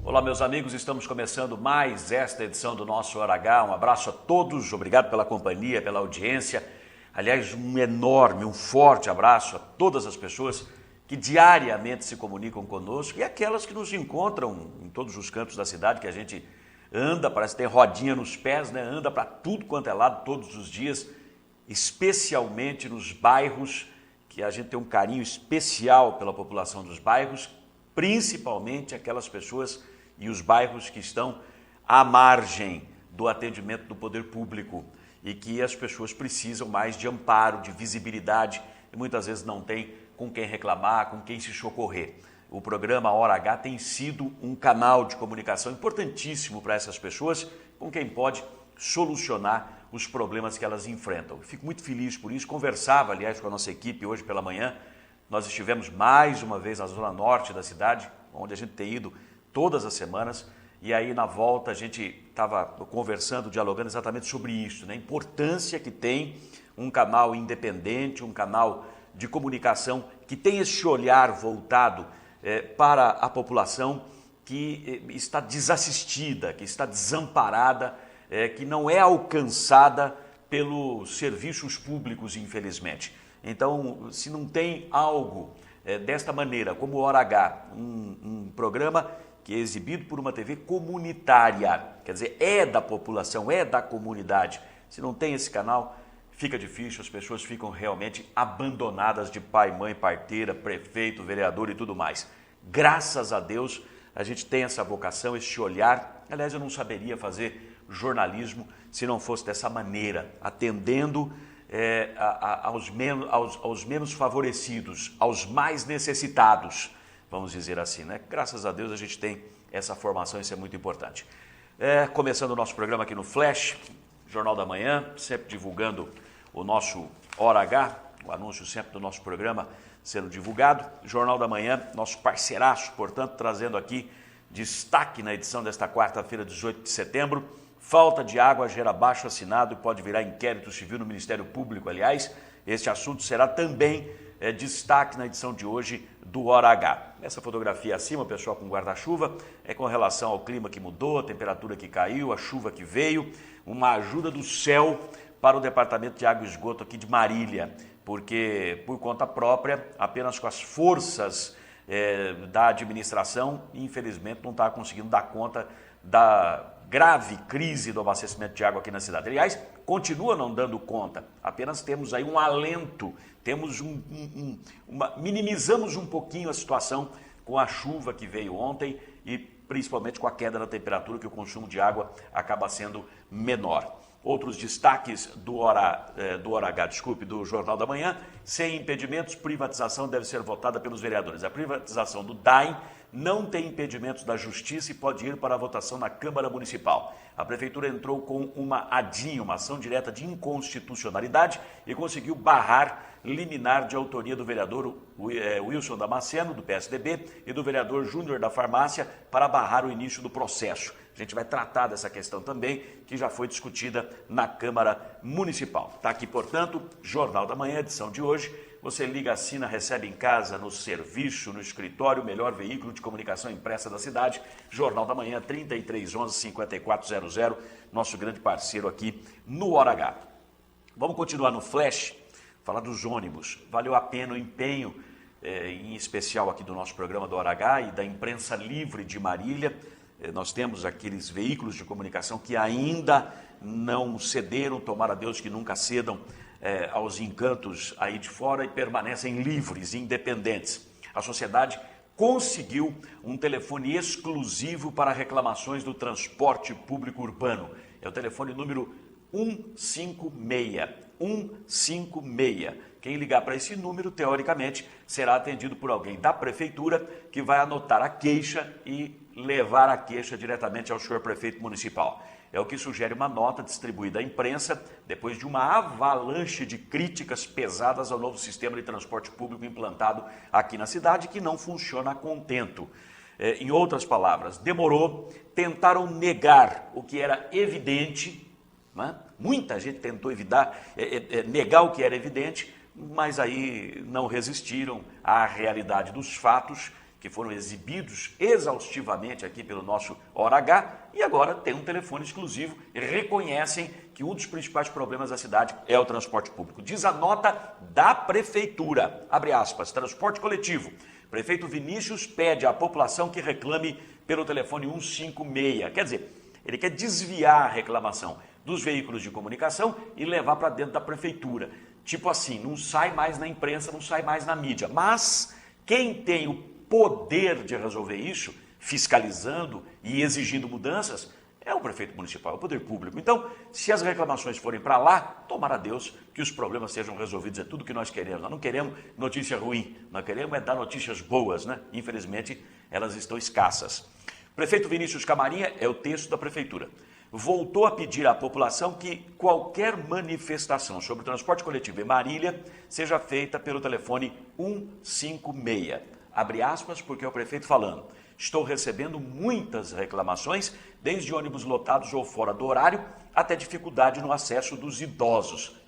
Olá, meus amigos, estamos começando mais esta edição do nosso Hora H. Um abraço a todos, obrigado pela companhia, pela audiência. Aliás, um enorme, um forte abraço a todas as pessoas que diariamente se comunicam conosco e aquelas que nos encontram em todos os cantos da cidade, que a gente anda, parece que tem rodinha nos pés, né? Anda para tudo quanto é lado todos os dias, especialmente nos bairros, que a gente tem um carinho especial pela população dos bairros, principalmente aquelas pessoas e os bairros que estão à margem do atendimento do poder público e que as pessoas precisam mais de amparo, de visibilidade e muitas vezes não tem com quem reclamar, com quem se socorrer. O programa Hora H tem sido um canal de comunicação importantíssimo para essas pessoas, com quem pode solucionar os problemas que elas enfrentam. Fico muito feliz por isso. Conversava, aliás, com a nossa equipe hoje pela manhã. Nós estivemos mais uma vez na zona norte da cidade, onde a gente tem ido todas as semanas, e aí na volta a gente estava conversando, dialogando exatamente sobre isso, né? A importância que tem um canal independente, um canal de comunicação que tem esse olhar voltado para a população que está desassistida, que está desamparada, que não é alcançada pelos serviços públicos, infelizmente. Então, se não tem algo desta maneira, como o Hora H, um programa que é exibido por uma TV comunitária, quer dizer, é da população, é da comunidade. Se não tem esse canal, fica difícil, as pessoas ficam realmente abandonadas de pai, mãe, parteira, prefeito, vereador e tudo mais. Graças a Deus, a gente tem essa vocação, esse olhar. Aliás, eu não saberia fazer jornalismo se não fosse dessa maneira, atendendo aos menos favorecidos, aos mais necessitados, vamos dizer assim, né? Graças a Deus a gente tem essa formação, isso é muito importante. Começando o nosso programa aqui no Flash, Jornal da Manhã, sempre divulgando o nosso Hora H, o anúncio sempre do nosso programa sendo divulgado. Jornal da Manhã, nosso parceiraço, portanto, trazendo aqui destaque na edição desta quarta-feira, 18 de setembro. Falta de água gera baixo assinado e pode virar inquérito civil no Ministério Público. Aliás, este assunto será também destaque na edição de hoje do Hora H. Essa fotografia acima, pessoal, com guarda-chuva, é com relação ao clima que mudou, a temperatura que caiu, a chuva que veio, uma ajuda do céu para o Departamento de Água e Esgoto aqui de Marília, porque por conta própria, apenas com as forças da administração, infelizmente não está conseguindo dar conta da grave crise do abastecimento de água aqui na cidade. Aliás, continua não dando conta, apenas temos aí um alento, temos minimizamos um pouquinho a situação com a chuva que veio ontem e principalmente com a queda da temperatura, que o consumo de água acaba sendo menor. Outros destaques do do Jornal da Manhã: sem impedimentos, privatização deve ser votada pelos vereadores. A privatização do DAIM não tem impedimentos da Justiça e pode ir para a votação na Câmara Municipal. A Prefeitura entrou com uma ADIM, uma ação direta de inconstitucionalidade, e conseguiu barrar liminar de autoria do vereador Wilson Damasceno, do PSDB, e do vereador Júnior da Farmácia, para barrar o início do processo. A gente vai tratar dessa questão também, que já foi discutida na Câmara Municipal. Está aqui, portanto, Jornal da Manhã, edição de hoje. Você liga, assina, recebe em casa, no serviço, no escritório, o melhor veículo de comunicação impressa da cidade. Jornal da Manhã, 3311-5400, nosso grande parceiro aqui no Hora H. Vamos continuar no Flash, falar dos ônibus. Valeu a pena o empenho, em especial aqui do nosso programa do Hora H e da imprensa livre de Marília. Nós temos aqueles veículos de comunicação que ainda não cederam, tomara a Deus que nunca cedam aos encantos aí de fora e permanecem livres, independentes. A sociedade conseguiu um telefone exclusivo para reclamações do transporte público urbano. É o telefone número 156. 156. Quem ligar para esse número, teoricamente, será atendido por alguém da prefeitura que vai anotar a queixa e levar a queixa diretamente ao senhor prefeito municipal. É o que sugere uma nota distribuída à imprensa depois de uma avalanche de críticas pesadas ao novo sistema de transporte público implantado aqui na cidade, que não funciona a contento. Em outras palavras, demorou, tentaram negar o que era evidente, né? Muita gente tentou negar o que era evidente, mas aí não resistiram à realidade dos fatos, que foram exibidos exaustivamente aqui pelo nosso Hora H, e agora tem um telefone exclusivo e reconhecem que um dos principais problemas da cidade é o transporte público. Diz a nota da prefeitura, abre aspas, transporte coletivo. Prefeito Vinícius pede à população que reclame pelo telefone 156. Quer dizer, ele quer desviar a reclamação dos veículos de comunicação e levar para dentro da prefeitura. Tipo assim, não sai mais na imprensa, não sai mais na mídia. Mas quem tem o poder de resolver isso, fiscalizando e exigindo mudanças, é o prefeito municipal, é o poder público. Então, se as reclamações forem para lá, tomara a Deus que os problemas sejam resolvidos. É tudo que nós queremos. Nós não queremos notícia ruim, nós queremos é dar notícias boas, né? Infelizmente, elas estão escassas. Prefeito Vinícius Camarinha, é o texto da prefeitura, voltou a pedir à população que qualquer manifestação sobre o transporte coletivo em Marília seja feita pelo telefone 156. Abre aspas, porque é o prefeito falando. Estou recebendo muitas reclamações, desde ônibus lotados ou fora do horário, até dificuldade no acesso dos idosos.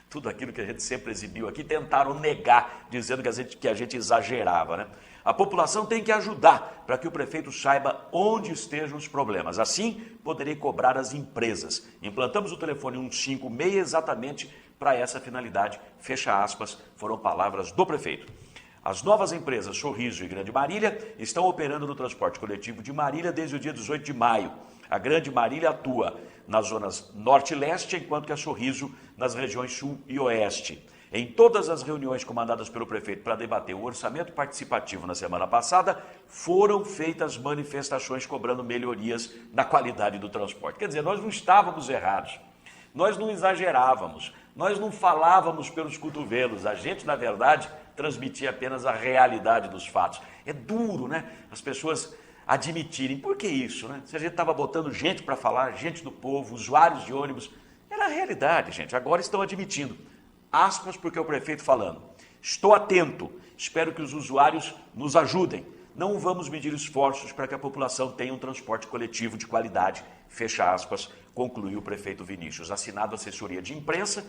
Tudo aquilo que a gente sempre exibiu aqui, tentaram negar, dizendo que a gente exagerava, né? A população tem que ajudar para que o prefeito saiba onde estejam os problemas. Assim, poderei cobrar as empresas. Implantamos o telefone 156 exatamente para essa finalidade. Fecha aspas, foram palavras do prefeito. As novas empresas Sorriso e Grande Marília estão operando no transporte coletivo de Marília desde o dia 18 de maio. A Grande Marília atua nas zonas norte e leste, enquanto que a Sorriso nas regiões sul e oeste. Em todas as reuniões comandadas pelo prefeito para debater o orçamento participativo na semana passada, foram feitas manifestações cobrando melhorias na qualidade do transporte. Quer dizer, nós não estávamos errados, nós não exagerávamos, nós não falávamos pelos cotovelos, a gente, na verdade, transmitia apenas a realidade dos fatos. É duro, né? As pessoas admitirem. Por que isso, né? Se a gente estava botando gente para falar, gente do povo, usuários de ônibus, era a realidade, gente. Agora estão admitindo. Aspas, porque é o prefeito falando. Estou atento, espero que os usuários nos ajudem. Não vamos medir esforços para que a população tenha um transporte coletivo de qualidade. Fecha aspas, concluiu o prefeito Vinícius. Assinado a assessoria de imprensa,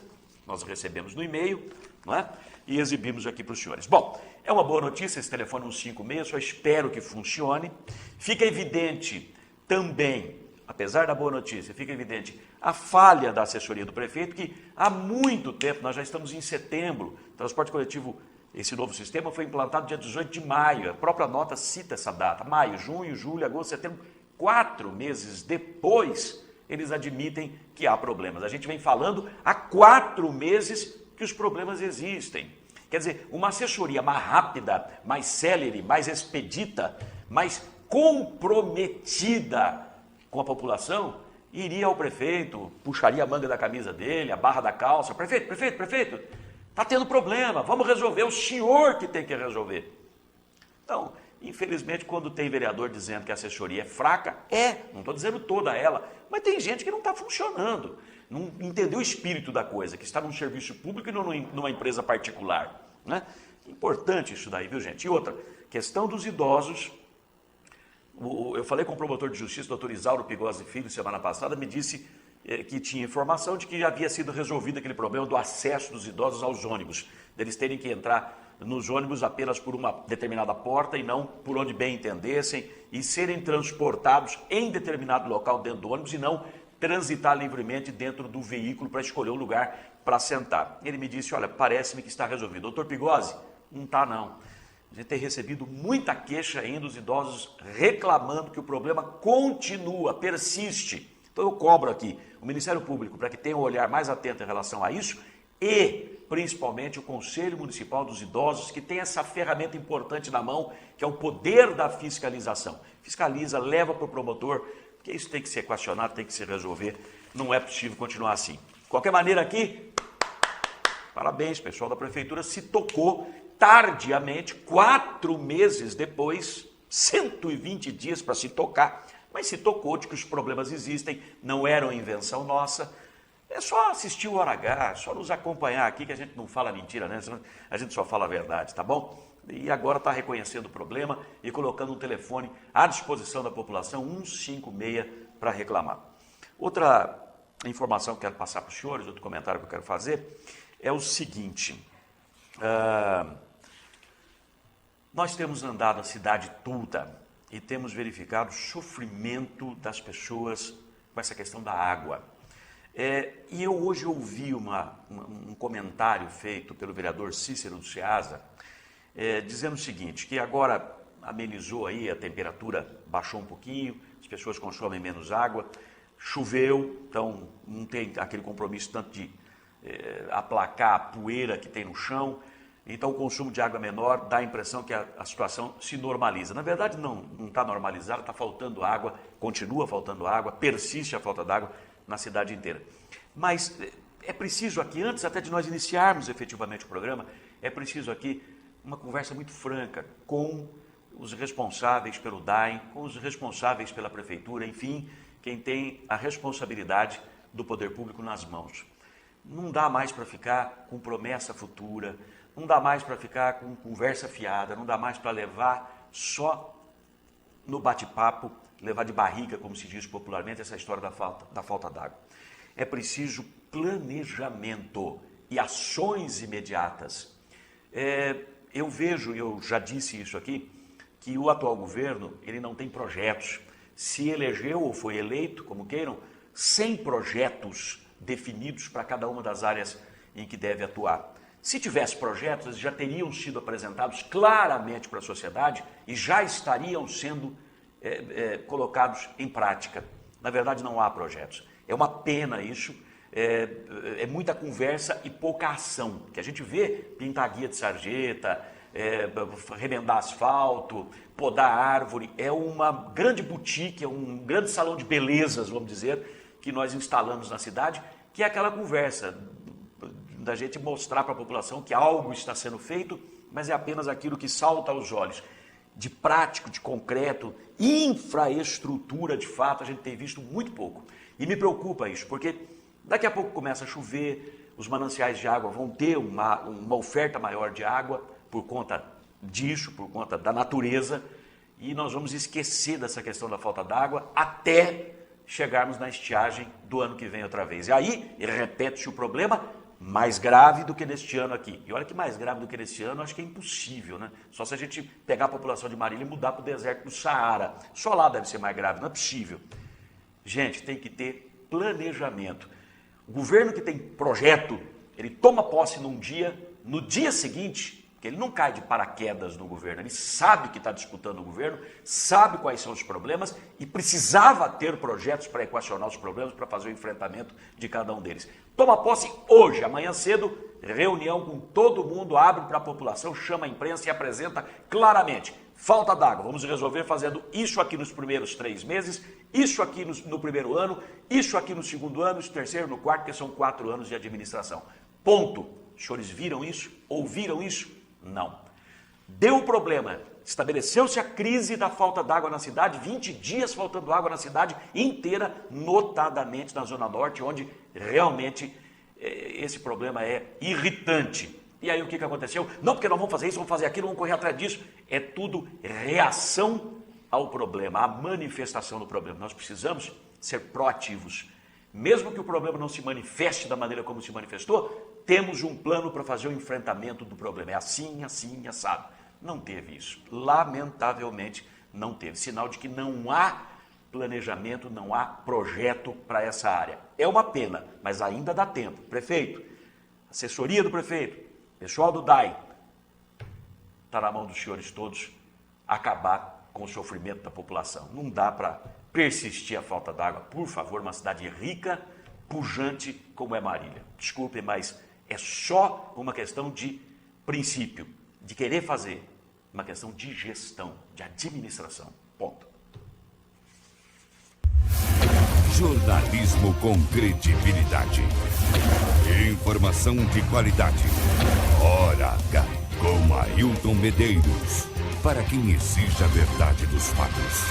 nós recebemos no e-mail, não é? E exibimos aqui para os senhores. Bom, é uma boa notícia esse telefone 156, só espero que funcione. Fica evidente também, apesar da boa notícia, fica evidente a falha da assessoria do prefeito, que há muito tempo, nós já estamos em setembro, o transporte coletivo, esse novo sistema foi implantado dia 18 de maio, a própria nota cita essa data, maio, junho, julho, agosto, setembro, 4 meses depois, eles admitem que há problemas. A gente vem falando há 4 meses que os problemas existem. Quer dizer, uma assessoria mais rápida, mais célere, mais expedita, mais comprometida com a população, iria ao prefeito, puxaria a manga da camisa dele, a barra da calça, prefeito, está tendo problema, vamos resolver, o senhor que tem que resolver. Então, infelizmente, quando tem vereador dizendo que a assessoria é fraca, não estou dizendo toda ela, mas tem gente que não está funcionando, não entendeu o espírito da coisa, que está num serviço público e não numa empresa particular, né? Importante isso daí, viu, gente? E outra, questão dos idosos. Eu falei com o promotor de justiça, doutor Isauro Pigosi Filho, semana passada, me disse que tinha informação de que já havia sido resolvido aquele problema do acesso dos idosos aos ônibus, deles terem que entrar nos ônibus apenas por uma determinada porta e não por onde bem entendessem, e serem transportados em determinado local dentro do ônibus e não transitar livremente dentro do veículo para escolher um lugar para sentar. Ele me disse, olha, parece-me que está resolvido. Doutor Pigosi, não está não. A gente tem recebido muita queixa ainda dos idosos reclamando que o problema continua, persiste. Então eu cobro aqui o Ministério Público para que tenha um olhar mais atento em relação a isso e, principalmente, o Conselho Municipal dos Idosos, que tem essa ferramenta importante na mão, que é o poder da fiscalização. Fiscaliza, leva para o promotor, porque isso tem que ser equacionado, tem que se resolver. Não é possível continuar assim. De qualquer maneira aqui, parabéns, pessoal da Prefeitura, se tocou tardiamente, 4 meses depois, 120 dias para se tocar, mas se tocou de que os problemas existem, não eram invenção nossa. É só assistir o Hora H, só nos acompanhar aqui, que a gente não fala mentira, né? A gente só fala a verdade, tá bom? E agora está reconhecendo o problema e colocando um telefone à disposição da população, 156, para reclamar. Outra informação que eu quero passar para os senhores, outro comentário que eu quero fazer, é o seguinte. Nós temos andado a cidade toda e temos verificado o sofrimento das pessoas com essa questão da água. E eu hoje ouvi um comentário feito pelo vereador Cícero do Ceasa, dizendo o seguinte, que agora amenizou aí, a temperatura baixou um pouquinho, as pessoas consomem menos água, choveu, então não tem aquele compromisso tanto de aplacar a poeira que tem no chão, então o consumo de água é menor, dá a impressão que a situação se normaliza. Na verdade não está normalizada, está faltando água, continua faltando água, persiste a falta d'água na cidade inteira. Mas é preciso aqui, antes até de nós iniciarmos efetivamente o programa, é preciso aqui uma conversa muito franca com os responsáveis pelo DAEM, com os responsáveis pela prefeitura, enfim, quem tem a responsabilidade do poder público nas mãos. Não dá mais para ficar com promessa futura, não dá mais para ficar com conversa fiada, não dá mais para levar só no bate-papo, levar de barriga, como se diz popularmente, essa história da falta d'água. É preciso planejamento e ações imediatas. Eu vejo, eu já disse isso aqui, que o atual governo ele não tem projetos. Se elegeu ou foi eleito, como queiram, sem projetos definidos para cada uma das áreas em que deve atuar. Se tivesse projetos, eles já teriam sido apresentados claramente para a sociedade e já estariam sendo colocados em prática. Na verdade, não há projetos. É uma pena isso, é muita conversa e pouca ação. Que a gente vê pintar guia de sarjeta, remendar asfalto, podar árvore, é uma grande boutique, é um grande salão de belezas, vamos dizer, que nós instalamos na cidade, que é aquela conversa da gente mostrar para a população que algo está sendo feito, mas é apenas aquilo que salta aos olhos. De prático, de concreto, infraestrutura, de fato, a gente tem visto muito pouco. E me preocupa isso, porque daqui a pouco começa a chover, os mananciais de água vão ter uma oferta maior de água por conta disso, por conta da natureza, e nós vamos esquecer dessa questão da falta d'água até chegarmos na estiagem do ano que vem outra vez. E aí, repete-se o problema, mais grave do que neste ano aqui. E olha que mais grave do que neste ano, acho que é impossível, né? Só se a gente pegar a população de Marília e mudar para o deserto do Saara. Só lá deve ser mais grave, não é possível. Gente, tem que ter planejamento. O governo que tem projeto, ele toma posse num dia, no dia seguinte, porque ele não cai de paraquedas no governo, ele sabe que está disputando o governo, sabe quais são os problemas e precisava ter projetos para equacionar os problemas, para fazer o enfrentamento de cada um deles. Toma posse hoje, amanhã cedo, reunião com todo mundo, abre para a população, chama a imprensa e apresenta claramente. Falta d'água, vamos resolver fazendo isso aqui nos primeiros 3 meses, isso aqui no primeiro ano, isso aqui no segundo ano, no terceiro, no quarto, porque são 4 anos de administração. Ponto. Os senhores viram isso? Ouviram isso? Não. Deu o problema, estabeleceu-se a crise da falta d'água na cidade, 20 dias faltando água na cidade inteira, notadamente na Zona Norte, onde realmente esse problema é irritante. E aí o que aconteceu? Não, porque nós vamos fazer isso, vamos fazer aquilo, vamos correr atrás disso. É tudo reação ao problema, à manifestação do problema. Nós precisamos ser proativos. Mesmo que o problema não se manifeste da maneira como se manifestou, temos um plano para fazer o enfrentamento do problema. É assim, assim, assado. Não teve isso. Lamentavelmente, não teve. Sinal de que não há planejamento, não há projeto para essa área. É uma pena, mas ainda dá tempo. Prefeito, assessoria do prefeito, pessoal do DAEM, está na mão dos senhores todos acabar com o sofrimento da população. Não dá para persistir a falta d'água. Por favor, uma cidade rica, pujante como é Marília. Desculpe, mas é só uma questão de princípio, de querer fazer, uma questão de gestão, de administração. Ponto. Jornalismo com credibilidade. Informação de qualidade. Hora H, com Ailton Medeiros. Para quem exige a verdade dos fatos.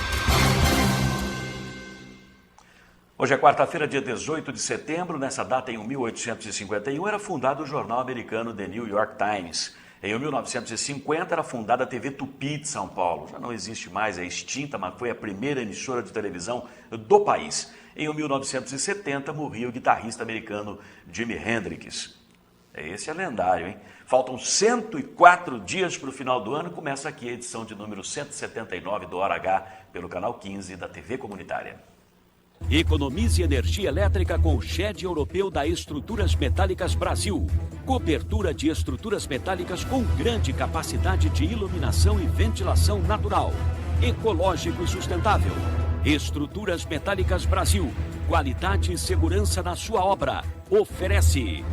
Hoje é quarta-feira, dia 18 de setembro. Nessa data, em 1851, era fundado o jornal americano The New York Times. Em 1950, era fundada a TV Tupi de São Paulo. Já não existe mais, é extinta, mas foi a primeira emissora de televisão do país. Em 1970, morria o guitarrista americano Jimi Hendrix. Esse é lendário, hein? Faltam 104 dias para o final do ano. Começa aqui a edição de número 179 do Hora H, pelo canal 15 da TV Comunitária. Economize energia elétrica com o SHED europeu da Estruturas Metálicas Brasil. Cobertura de estruturas metálicas com grande capacidade de iluminação e ventilação natural. Ecológico e sustentável. Estruturas Metálicas Brasil. Qualidade e segurança na sua obra. Oferece.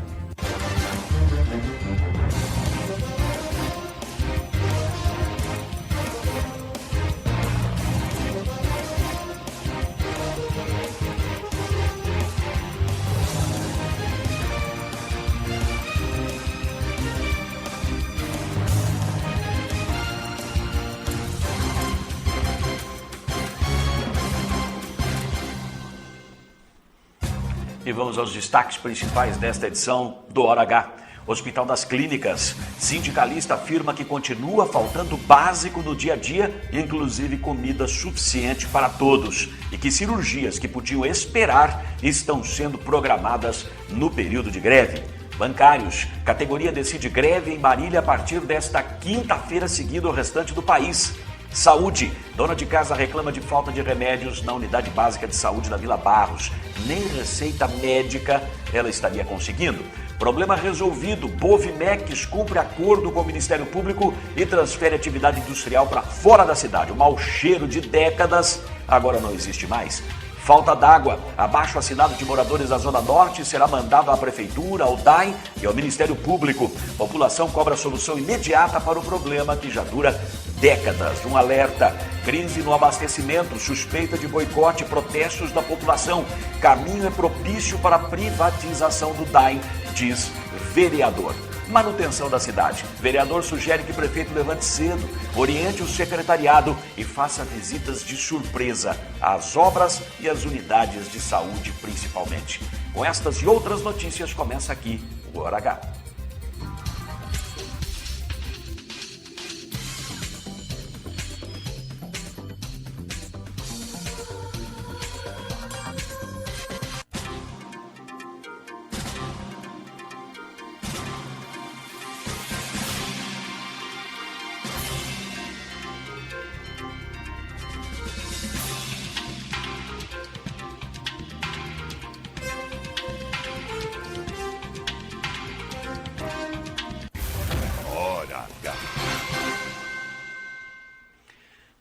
E vamos aos destaques principais desta edição do Hora H. Hospital das Clínicas. Sindicalista afirma que continua faltando básico no dia a dia, inclusive comida suficiente para todos. E que cirurgias que podiam esperar estão sendo programadas no período de greve. Bancários. Categoria decide greve em Marília a partir desta quinta-feira, seguindo o restante do país. Saúde. Dona de casa reclama de falta de remédios na unidade básica de saúde da Vila Barros. Nem receita médica ela estaria conseguindo. Problema resolvido. Bovimex cumpre acordo com o Ministério Público e transfere atividade industrial para fora da cidade. O mau cheiro de décadas agora não existe mais. Falta d'água. Abaixo assinado de moradores da Zona Norte será mandado à Prefeitura, ao DAI e ao Ministério Público. População cobra solução imediata para o problema que já dura décadas. Um alerta. Crise no abastecimento, suspeita de boicote, protestos da população. Caminho é propício para a privatização do DAI, diz vereador. Manutenção da cidade. Vereador sugere que o prefeito levante cedo, oriente o secretariado e faça visitas de surpresa às obras e às unidades de saúde, principalmente. Com estas e outras notícias, começa aqui o Hora H.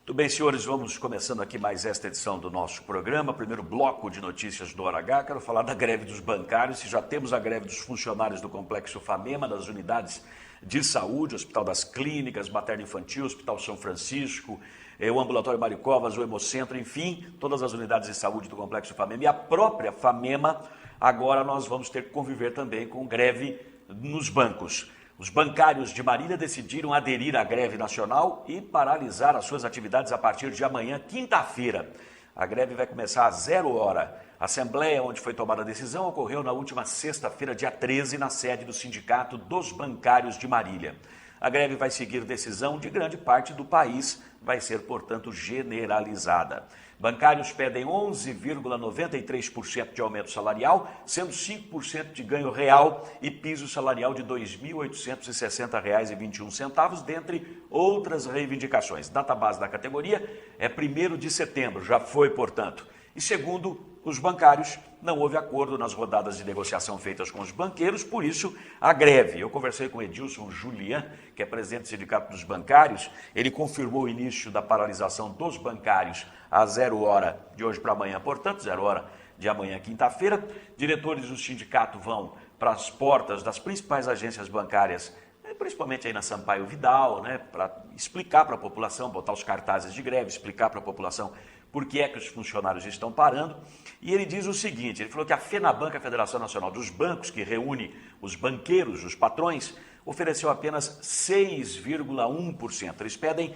Muito bem, senhores, vamos começando aqui mais esta edição do nosso programa. Primeiro bloco de notícias do Hora H. Quero falar da greve dos bancários. Se já temos a greve dos funcionários do Complexo FAMEMA, das unidades de saúde, Hospital das Clínicas, Materno Infantil, Hospital São Francisco, o Ambulatório Mário Covas, o Hemocentro, enfim, todas as unidades de saúde do Complexo FAMEMA e a própria FAMEMA. Agora nós vamos ter que conviver também com greve nos bancos. Os bancários de Marília decidiram aderir à greve nacional e paralisar as suas atividades a partir de amanhã, quinta-feira. A greve vai começar às 0h. A assembleia onde foi tomada a decisão ocorreu na última sexta-feira, dia 13, na sede do Sindicato dos Bancários de Marília. A greve vai seguir decisão de grande parte do país, vai ser, portanto, generalizada. Bancários pedem 11,93% de aumento salarial, sendo 5% de ganho real e piso salarial de R$ 2.860,21, dentre outras reivindicações. Data base da categoria é 1º de setembro, já foi, portanto. E segundo os bancários, não houve acordo nas rodadas de negociação feitas com os banqueiros, por isso a greve. Eu conversei com Edilson Julian, que é presidente do Sindicato dos Bancários. Ele confirmou o início da paralisação dos bancários às 0h de hoje para amanhã, portanto, 0h de amanhã, quinta-feira. Diretores do sindicato vão para as portas das principais agências bancárias, principalmente aí na Sampaio Vidal, né, para explicar para a população, botar os cartazes de greve, explicar para a população por que é que os funcionários estão parando. E ele diz o seguinte, ele falou que a FENABAN, a Federação Nacional dos Bancos, que reúne os banqueiros, os patrões, ofereceu apenas 6,1%. Eles pedem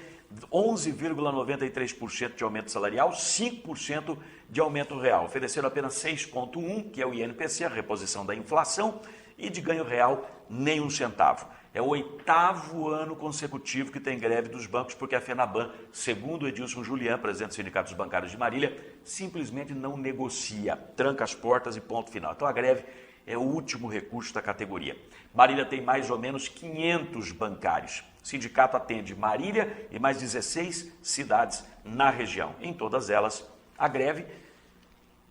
11,93% de aumento salarial, 5% de aumento real. Ofereceram apenas 6,1%, que é o INPC, a reposição da inflação, e de ganho real, nem um centavo. É o 8º ano consecutivo que tem greve dos bancos, porque a FENABAN, segundo Edilson Julian, presidente do Sindicato dos Bancários de Marília, simplesmente não negocia, tranca as portas e ponto final. Então a greve é o último recurso da categoria. Marília tem mais ou menos 500 bancários. O sindicato atende Marília e mais 16 cidades na região. Em todas elas, a greve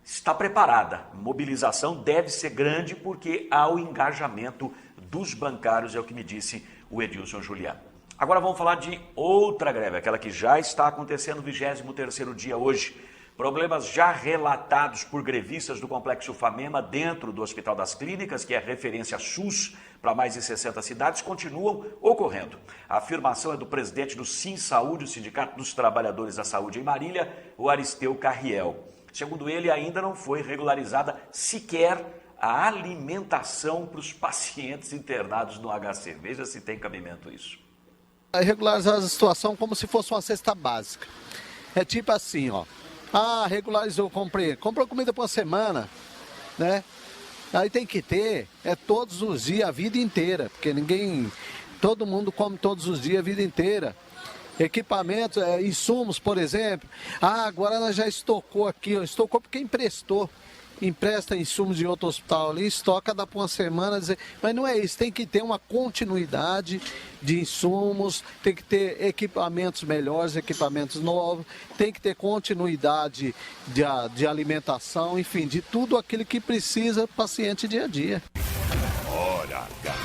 está preparada. A mobilização deve ser grande porque há o engajamento dos bancários, é o que me disse o Edilson Juliano. Agora vamos falar de outra greve, aquela que já está acontecendo no 23º dia hoje. Problemas já relatados por grevistas do Complexo Famema dentro do Hospital das Clínicas, que é referência SUS para mais de 60 cidades, continuam ocorrendo. A afirmação é do presidente do Sim Saúde, o Sindicato dos Trabalhadores da Saúde em Marília, o Aristeu Carriel. Segundo ele, ainda não foi regularizada sequer a alimentação para os pacientes internados no HC. Veja se tem cabimento isso. Regularizar a situação como se fosse uma cesta básica. É tipo assim, ó. Ah, regularizou, comprou comida por uma semana, né? Aí tem que ter, todos os dias, a vida inteira, porque todo mundo come todos os dias, a vida inteira. Equipamentos, insumos, por exemplo. Ah, agora nós já estocou aqui, estocou porque empresta insumos de outro hospital ali, estoca, dá para uma semana, mas não é isso, tem que ter uma continuidade de insumos, tem que ter equipamentos melhores, equipamentos novos, tem que ter continuidade de alimentação, enfim, de tudo aquilo que precisa o paciente dia a dia. Hora H.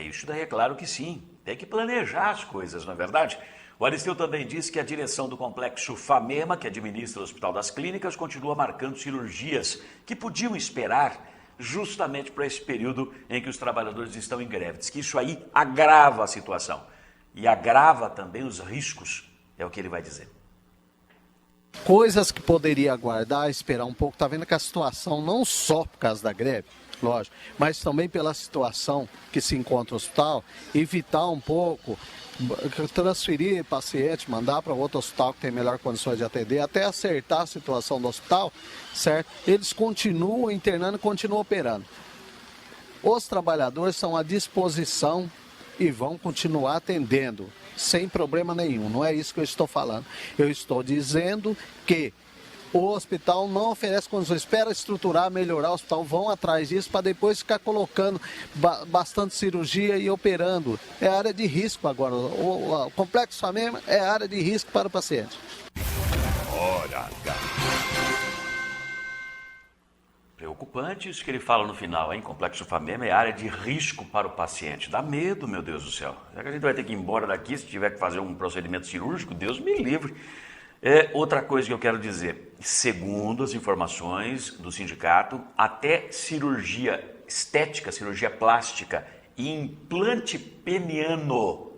Isso daí é claro que sim, tem que planejar as coisas, não é verdade? O Aristeu também disse que a direção do Complexo Famema, que administra o Hospital das Clínicas, continua marcando cirurgias que podiam esperar justamente para esse período em que os trabalhadores estão em greve. Diz que isso aí agrava a situação e agrava também os riscos, é o que ele vai dizer. Coisas que poderia aguardar, esperar um pouco, está vendo que a situação não só por causa da greve, lógico, mas também pela situação que se encontra no hospital, evitar um pouco, transferir paciente, mandar para outro hospital que tem melhor condições de atender, até acertar a situação do hospital, certo? Eles continuam internando e continuam operando. Os trabalhadores são à disposição e vão continuar atendendo, sem problema nenhum. Não é isso que eu estou falando. Eu estou dizendo que o hospital não oferece condições, espera estruturar, melhorar o hospital, vão atrás disso para depois ficar colocando bastante cirurgia e operando. É área de risco agora, o Complexo Famema é área de risco para o paciente. Hora H. Preocupante isso que ele fala no final, hein? Complexo Famema é área de risco para o paciente. Dá medo, meu Deus do céu. Será que a gente vai ter que ir embora daqui se tiver que fazer um procedimento cirúrgico? Deus me livre. Outra coisa que eu quero dizer, segundo as informações do sindicato, até cirurgia estética, cirurgia plástica e implante peniano,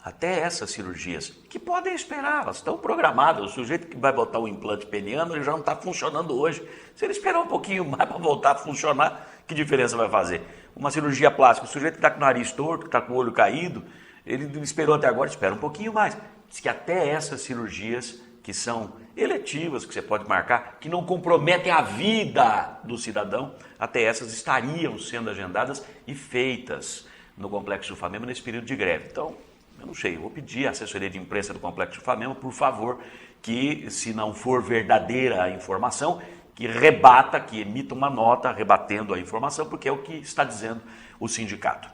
até essas cirurgias, que podem esperar, elas estão programadas, o sujeito que vai botar o implante peniano, ele já não está funcionando hoje. Se ele esperar um pouquinho mais para voltar a funcionar, que diferença vai fazer? Uma cirurgia plástica, o sujeito que está com o nariz torto, que está com o olho caído, ele esperou até agora, espera um pouquinho mais. Diz que até essas cirurgias que são eletivas, que você pode marcar, que não comprometem a vida do cidadão, até essas estariam sendo agendadas e feitas no Complexo Famema nesse período de greve. Então, eu não sei, eu vou pedir à assessoria de imprensa do Complexo Famema, por favor, que se não for verdadeira a informação, que rebata, que emita uma nota rebatendo a informação, porque é o que está dizendo o sindicato.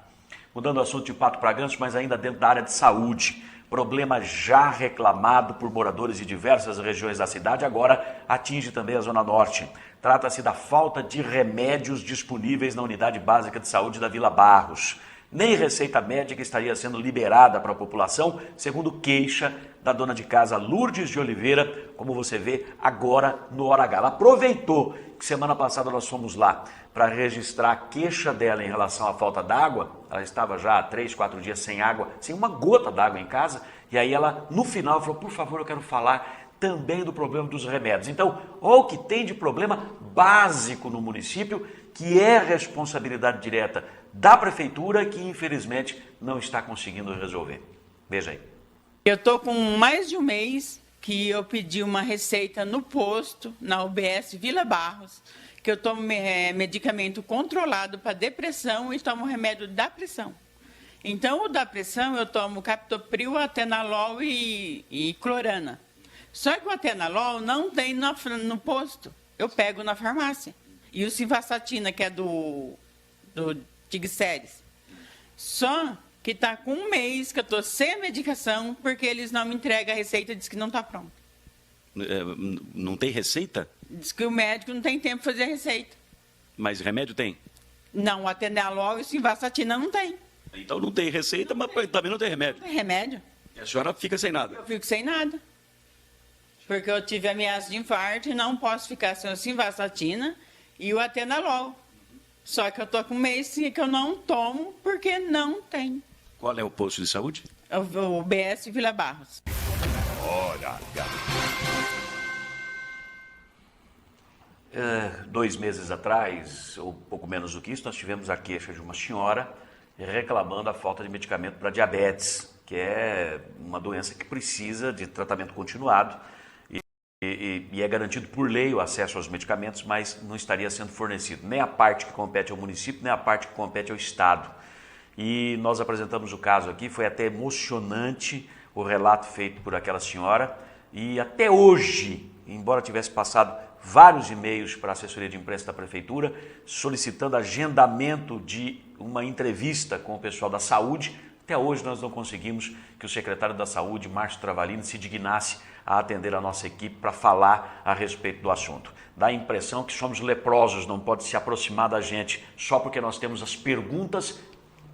Mudando o assunto de Pato para Ganso, mas ainda dentro da área de saúde. Problema já reclamado por moradores de diversas regiões da cidade, agora atinge também a Zona Norte. Trata-se da falta de remédios disponíveis na Unidade Básica de Saúde da Vila Barros. Nem receita médica estaria sendo liberada para a população, segundo queixa da dona de casa Lourdes de Oliveira, como você vê agora no Hora H. Ela aproveitou que semana passada nós fomos lá para registrar a queixa dela em relação à falta d'água. Ela estava já há 3, 4 dias sem água, sem uma gota d'água em casa, e aí ela, no final, falou, por favor, eu quero falar também do problema dos remédios. Então, olha o que tem de problema básico no município, que é responsabilidade direta da prefeitura, que infelizmente não está conseguindo resolver. Veja aí. Eu estou com mais de um mês que eu pedi uma receita no posto, na UBS Vila Barros, que eu tomo medicamento controlado para depressão e tomo remédio da pressão. Então, o da pressão eu tomo captopril, atenolol e clorana. Só que o atenolol não tem no posto. eu pego na farmácia. E o Simvastatina, que é do Tigseres. Só que está com um mês que eu estou sem medicação, porque eles não me entregam a receita, diz que não está pronto. Não tem receita? Diz que o médico não tem tempo para fazer a receita. Mas remédio tem? Não, o Atenolol e o Simvastatina não tem. Então não tem receita, mas também não tem remédio. Não tem remédio. E a senhora fica sem nada? Eu fico sem nada. Porque eu tive ameaça de infarto e não posso ficar sem o Simvastatina e o Atenolol. Só que eu estou com um mês que eu não tomo porque não tem. Qual é o posto de saúde? O UBS Vila Barros. Hora H. 2 meses atrás, ou pouco menos do que isso, nós tivemos a queixa de uma senhora reclamando a falta de medicamento para diabetes, que é uma doença que precisa de tratamento continuado e é garantido por lei o acesso aos medicamentos, mas não estaria sendo fornecido nem a parte que compete ao município, nem a parte que compete ao Estado. E nós apresentamos o caso aqui, foi até emocionante o relato feito por aquela senhora, e até hoje, embora tivesse passado vários e-mails para a assessoria de imprensa da Prefeitura, solicitando agendamento de uma entrevista com o pessoal da saúde, até hoje nós não conseguimos que o secretário da Saúde, Márcio Travalini, se dignasse a atender a nossa equipe para falar a respeito do assunto. Dá a impressão que somos leprosos, não pode se aproximar da gente só porque nós temos as perguntas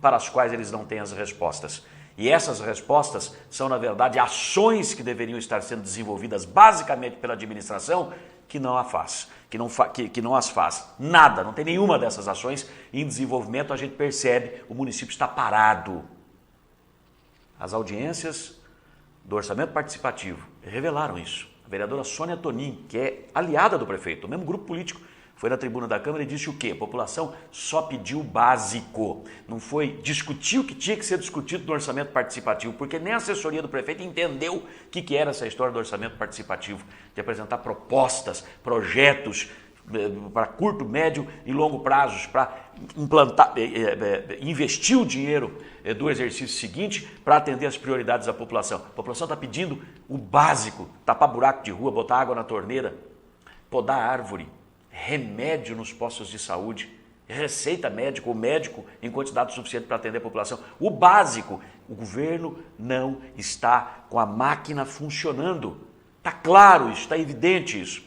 para as quais eles não têm as respostas. E essas respostas são, na verdade, ações que deveriam estar sendo desenvolvidas basicamente pela administração, que não a faz, que não as faz. Nada, não tem nenhuma dessas ações em desenvolvimento. A gente percebe, o município está parado. As audiências do orçamento participativo revelaram isso. A vereadora Sônia Tonin, que é aliada do prefeito, o mesmo grupo político, foi na tribuna da Câmara e disse o quê? A população só pediu o básico, não foi discutir o que tinha que ser discutido no orçamento participativo, porque nem a assessoria do prefeito entendeu o que era essa história do orçamento participativo, de apresentar propostas, projetos para curto, médio e longo prazos, para implantar, investir o dinheiro do exercício seguinte para atender as prioridades da população. A população está pedindo o básico, tapar buraco de rua, botar água na torneira, podar árvore, remédio nos postos de saúde, receita médica ou médico em quantidade suficiente para atender a população. O básico, o governo não está com a máquina funcionando. Está claro isso, está evidente isso.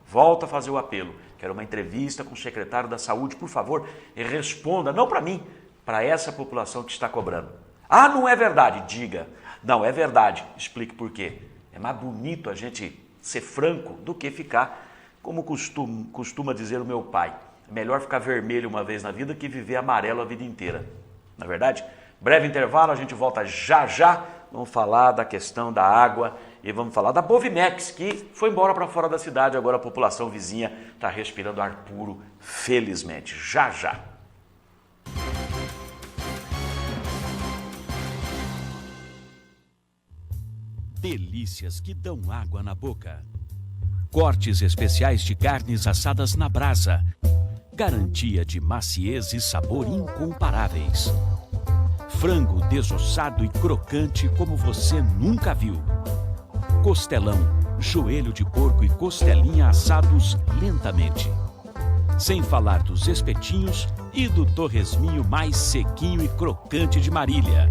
Volto a fazer o apelo. Quero uma entrevista com o secretário da Saúde, por favor, e responda, não para mim, para essa população que está cobrando. Ah, não é verdade? Diga. Não, é verdade. Explique por quê. É mais bonito a gente ser franco do que ficar, como costuma dizer o meu pai, é melhor ficar vermelho uma vez na vida que viver amarelo a vida inteira. Na verdade, breve intervalo, a gente volta já já, vamos falar da questão da água e vamos falar da Bovimex, que foi embora para fora da cidade, agora a população vizinha está respirando ar puro, felizmente. Já já. Delícias que dão água na boca. Cortes especiais de carnes assadas na brasa. Garantia de maciez e sabor incomparáveis. Frango desossado e crocante como você nunca viu. Costelão, joelho de porco e costelinha assados lentamente. Sem falar dos espetinhos e do torresminho mais sequinho e crocante de Marília.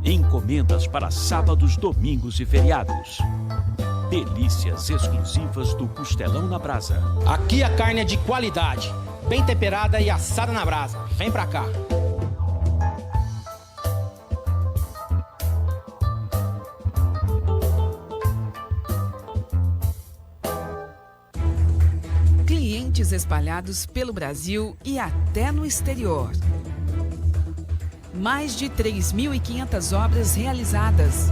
Encomendas para sábados, domingos e feriados. Delícias exclusivas do Costelão na Brasa. Aqui a carne é de qualidade, bem temperada e assada na brasa. Vem pra cá. Clientes espalhados pelo Brasil e até no exterior. Mais de 3.500 obras realizadas.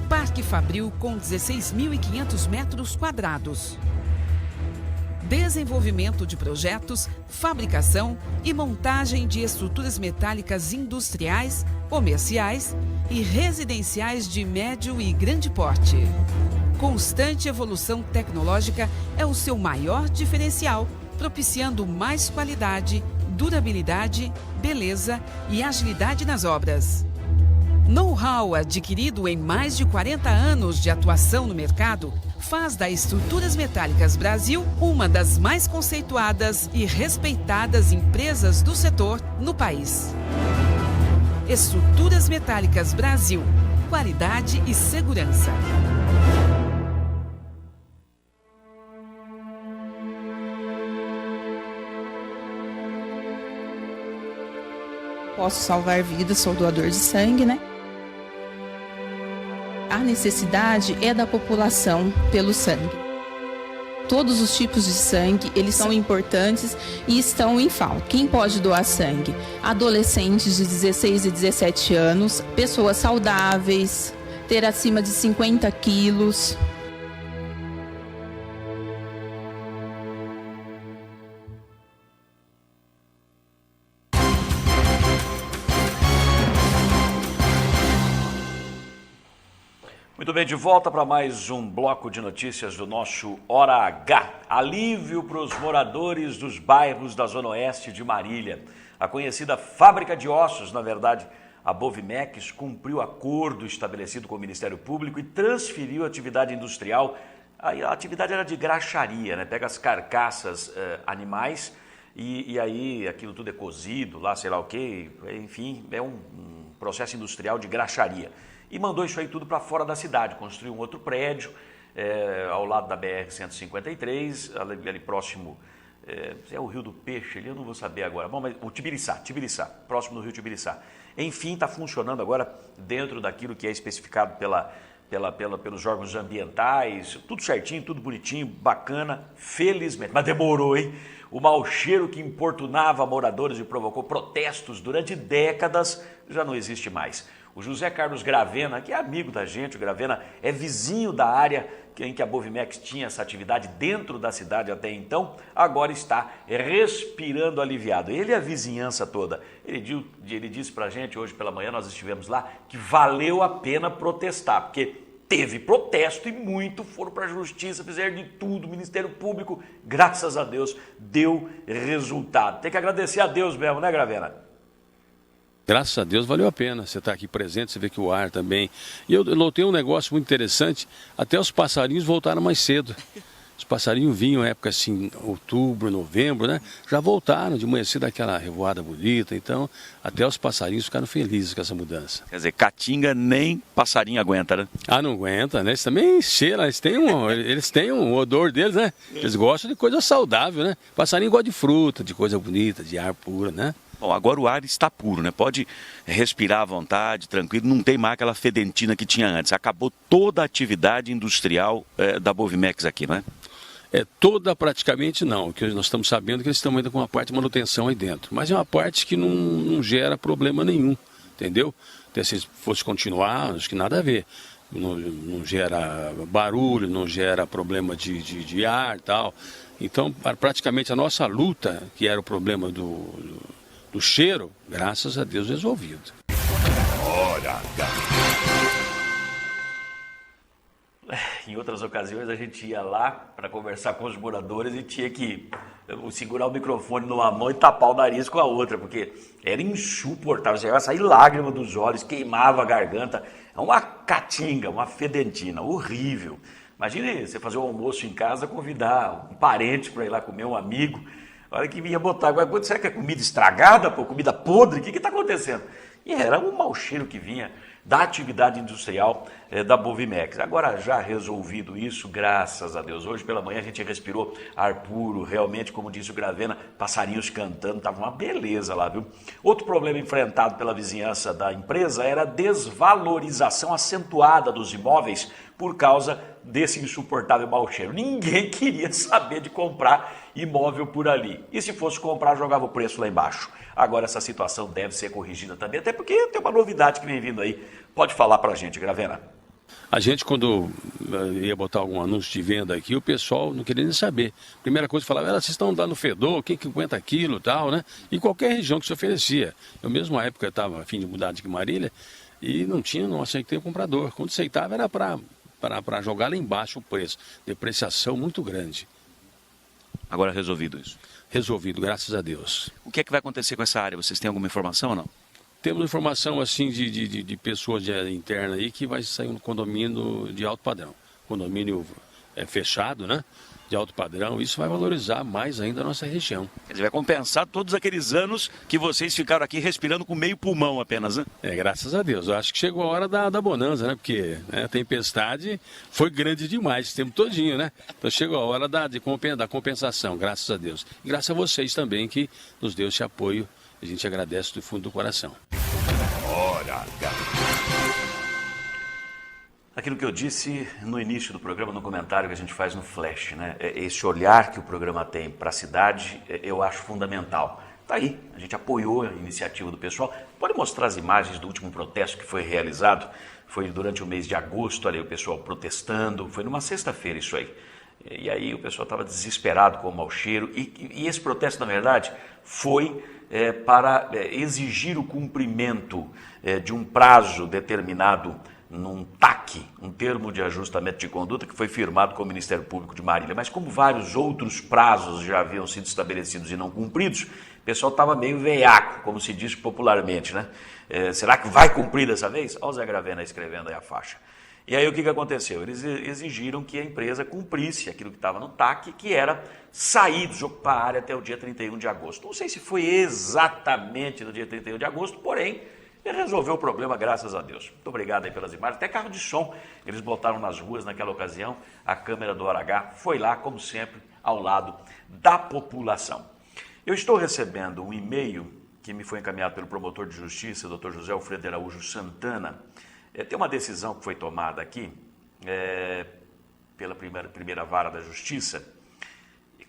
Parque Fabril com 16.500 metros quadrados. Desenvolvimento de projetos, fabricação e montagem de estruturas metálicas industriais, comerciais e residenciais de médio e grande porte. Constante evolução tecnológica é o seu maior diferencial, propiciando mais qualidade, durabilidade, beleza e agilidade nas obras. Know-how adquirido em mais de 40 anos de atuação no mercado faz da Estruturas Metálicas Brasil uma das mais conceituadas e respeitadas empresas do setor no país. Estruturas Metálicas Brasil. Qualidade e segurança. Posso salvar vidas, sou doador de sangue, né? A necessidade é da população pelo sangue. Todos os tipos de sangue, eles são importantes e estão em falta. Quem pode doar sangue? Adolescentes de 16 e 17 anos, pessoas saudáveis, ter acima de 50 quilos. Muito bem, de volta para mais um bloco de notícias do nosso Hora H. Alívio para os moradores dos bairros da Zona Oeste de Marília. A conhecida fábrica de ossos, na verdade, a Bovimex, cumpriu acordo estabelecido com o Ministério Público e transferiu a atividade industrial. A atividade era de graxaria, né? Pega as carcaças animais e aí aquilo tudo é cozido lá, sei lá o quê. Enfim, é um processo industrial de graxaria. E mandou isso aí tudo para fora da cidade, construiu um outro prédio ao lado da BR-153, ali próximo, é o Rio do Peixe, ali eu não vou saber agora, bom, mas o Tibiriçá, próximo do Rio Tibiriçá. Enfim, está funcionando agora dentro daquilo que é especificado pelos órgãos ambientais, tudo certinho, tudo bonitinho, bacana, felizmente, mas demorou, hein? O mau cheiro que importunava moradores e provocou protestos durante décadas já não existe mais. O José Carlos Gravena, que é amigo da gente, o Gravena é vizinho da área em que a Bovimex tinha essa atividade dentro da cidade até então, agora está respirando aliviado. Ele e a vizinhança toda. Ele disse pra gente, hoje pela manhã nós estivemos lá, que valeu a pena protestar, porque teve protesto e muito foram para a justiça, fizeram de tudo, o Ministério Público, graças a Deus, deu resultado. Tem que agradecer a Deus mesmo, né, Gravena? Graças a Deus valeu a pena você estar aqui presente, você vê que o ar também. E eu notei um negócio muito interessante, até os passarinhos voltaram mais cedo. Os passarinhos vinham época assim, outubro, novembro, né? Já voltaram de manhã cedo, aquela revoada bonita, então até os passarinhos ficaram felizes com essa mudança. Quer dizer, Caatinga nem passarinho aguenta, né? Ah, não aguenta, né? Eles também cheiram, eles têm um odor deles, né? Eles gostam de coisa saudável, né? Passarinho gosta de fruta, de coisa bonita, de ar puro, né? Bom, agora o ar está puro, né? Pode respirar à vontade, tranquilo, não tem mais aquela fedentina que tinha antes. Acabou toda a atividade industrial da Bovimex aqui, não é? Toda praticamente não, porque nós estamos sabendo que eles estão ainda com uma parte de manutenção aí dentro. Mas é uma parte que não gera problema nenhum, entendeu? Até se fosse continuar, acho que nada a ver. Não gera barulho, não gera problema de ar e tal. Então, praticamente a nossa luta, que era o problema do cheiro, graças a Deus resolvido. Hora H. Em outras ocasiões a gente ia lá para conversar com os moradores e tinha que segurar o microfone numa mão e tapar o nariz com a outra, porque era insuportável, você ia sair lágrima dos olhos, queimava a garganta, é uma caatinga, uma fedentina, horrível. Imagine você fazer um almoço em casa, convidar um parente para ir lá comer, um amigo, a hora que vinha botar água, será que é comida estragada, pô? Comida podre? O que está acontecendo? E era um mau cheiro que vinha da atividade industrial da Bovimex. Agora já resolvido isso, graças a Deus. Hoje pela manhã a gente respirou ar puro, realmente, como disse o Gravena, passarinhos cantando, estava uma beleza lá, viu? Outro problema enfrentado pela vizinhança da empresa era a desvalorização acentuada dos imóveis por causa desse insuportável mau cheiro. Ninguém queria saber de comprar imóvel por ali. E se fosse comprar, jogava o preço lá embaixo. Agora essa situação deve ser corrigida também, até porque tem uma novidade que vem vindo aí. Pode falar pra gente, Gravena. A gente, quando ia botar algum anúncio de venda aqui, o pessoal não queria nem saber. Primeira coisa que falava, vocês estão dando fedor, quem que aguenta aquilo e tal, né? E qualquer região que se oferecia. Eu mesmo, na época, estava a fim de mudar de Marília e não aceitei o comprador. Quando aceitava era para jogar lá embaixo o preço. Depreciação muito grande. Agora resolvido isso? Resolvido, graças a Deus. O que é que vai acontecer com essa área? Vocês têm alguma informação ou não? Temos informação assim de pessoas internas aí que vai sair um condomínio de alto padrão. Condomínio fechado, né? De alto padrão, isso vai valorizar mais ainda a nossa região. Quer dizer, vai compensar todos aqueles anos que vocês ficaram aqui respirando com meio pulmão apenas, né? Graças a Deus. Eu acho que chegou a hora da bonança, né? Porque a tempestade foi grande demais esse tempo todinho, né? Então chegou a hora da compensação, graças a Deus. E graças a vocês também que nos deu esse apoio. A gente agradece do fundo do coração. Hora H. Aquilo que eu disse no início do programa, no comentário que a gente faz no Flash, né? Esse olhar que o programa tem para a cidade, eu acho fundamental. Está aí, a gente apoiou a iniciativa do pessoal. Pode mostrar as imagens do último protesto que foi realizado? Foi durante o mês de agosto, ali o pessoal protestando, foi numa sexta-feira isso aí. E aí o pessoal estava desesperado com o mau cheiro. E esse protesto, na verdade, foi para exigir o cumprimento de um prazo determinado num TAC, um termo de ajustamento de conduta que foi firmado com o Ministério Público de Marília. Mas como vários outros prazos já haviam sido estabelecidos e não cumpridos, o pessoal estava meio veiaco, como se diz popularmente, né? Será que vai cumprir dessa vez? Olha o Zé Gravena escrevendo aí a faixa. E aí o que aconteceu? Eles exigiram que a empresa cumprisse aquilo que estava no TAC, que era sair, desocupar a área até o dia 31 de agosto. Não sei se foi exatamente no dia 31 de agosto, porém, ele resolveu o problema, graças a Deus. Muito obrigado aí pelas imagens. Até carro de som eles botaram nas ruas naquela ocasião. A câmera do Hora H foi lá, como sempre, ao lado da população. Eu estou recebendo um e-mail que me foi encaminhado pelo promotor de justiça, Dr. José Alfredo Araújo Santana. Tem uma decisão que foi tomada aqui pela primeira vara da Justiça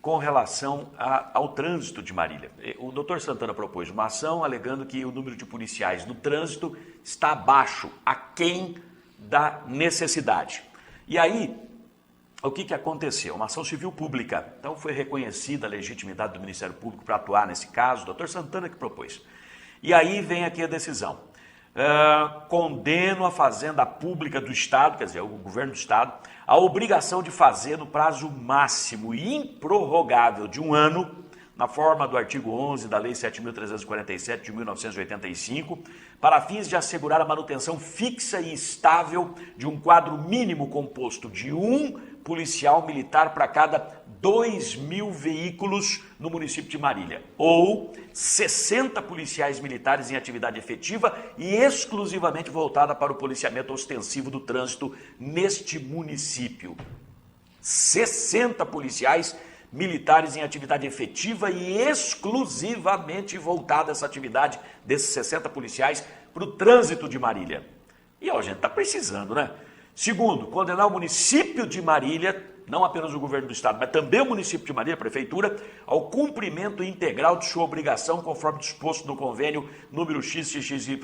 com relação ao trânsito de Marília. O doutor Santana propôs uma ação alegando que o número de policiais no trânsito está abaixo, aquém da necessidade. E aí, o que aconteceu? Uma ação civil pública. Então foi reconhecida a legitimidade do Ministério Público para atuar nesse caso, o doutor Santana que propôs. E aí vem aqui a decisão. Condeno a Fazenda Pública do Estado, quer dizer, o governo do Estado, a obrigação de fazer no prazo máximo e improrrogável de 1 ano, na forma do artigo 11 da Lei 7.347 de 1985, para fins de assegurar a manutenção fixa e estável de um quadro mínimo composto de 1 policial militar para cada 2.000 veículos no município de Marília, ou 60 policiais militares em atividade efetiva e exclusivamente voltada para o policiamento ostensivo do trânsito neste município. 60 policiais militares em atividade efetiva e exclusivamente voltada essa atividade desses 60 policiais para o trânsito de Marília. E ó, a gente está precisando, né? Segundo, condenar o município de Marília, não apenas o governo do estado, mas também o município de Marília, a prefeitura, ao cumprimento integral de sua obrigação, conforme disposto no convênio número XXXY,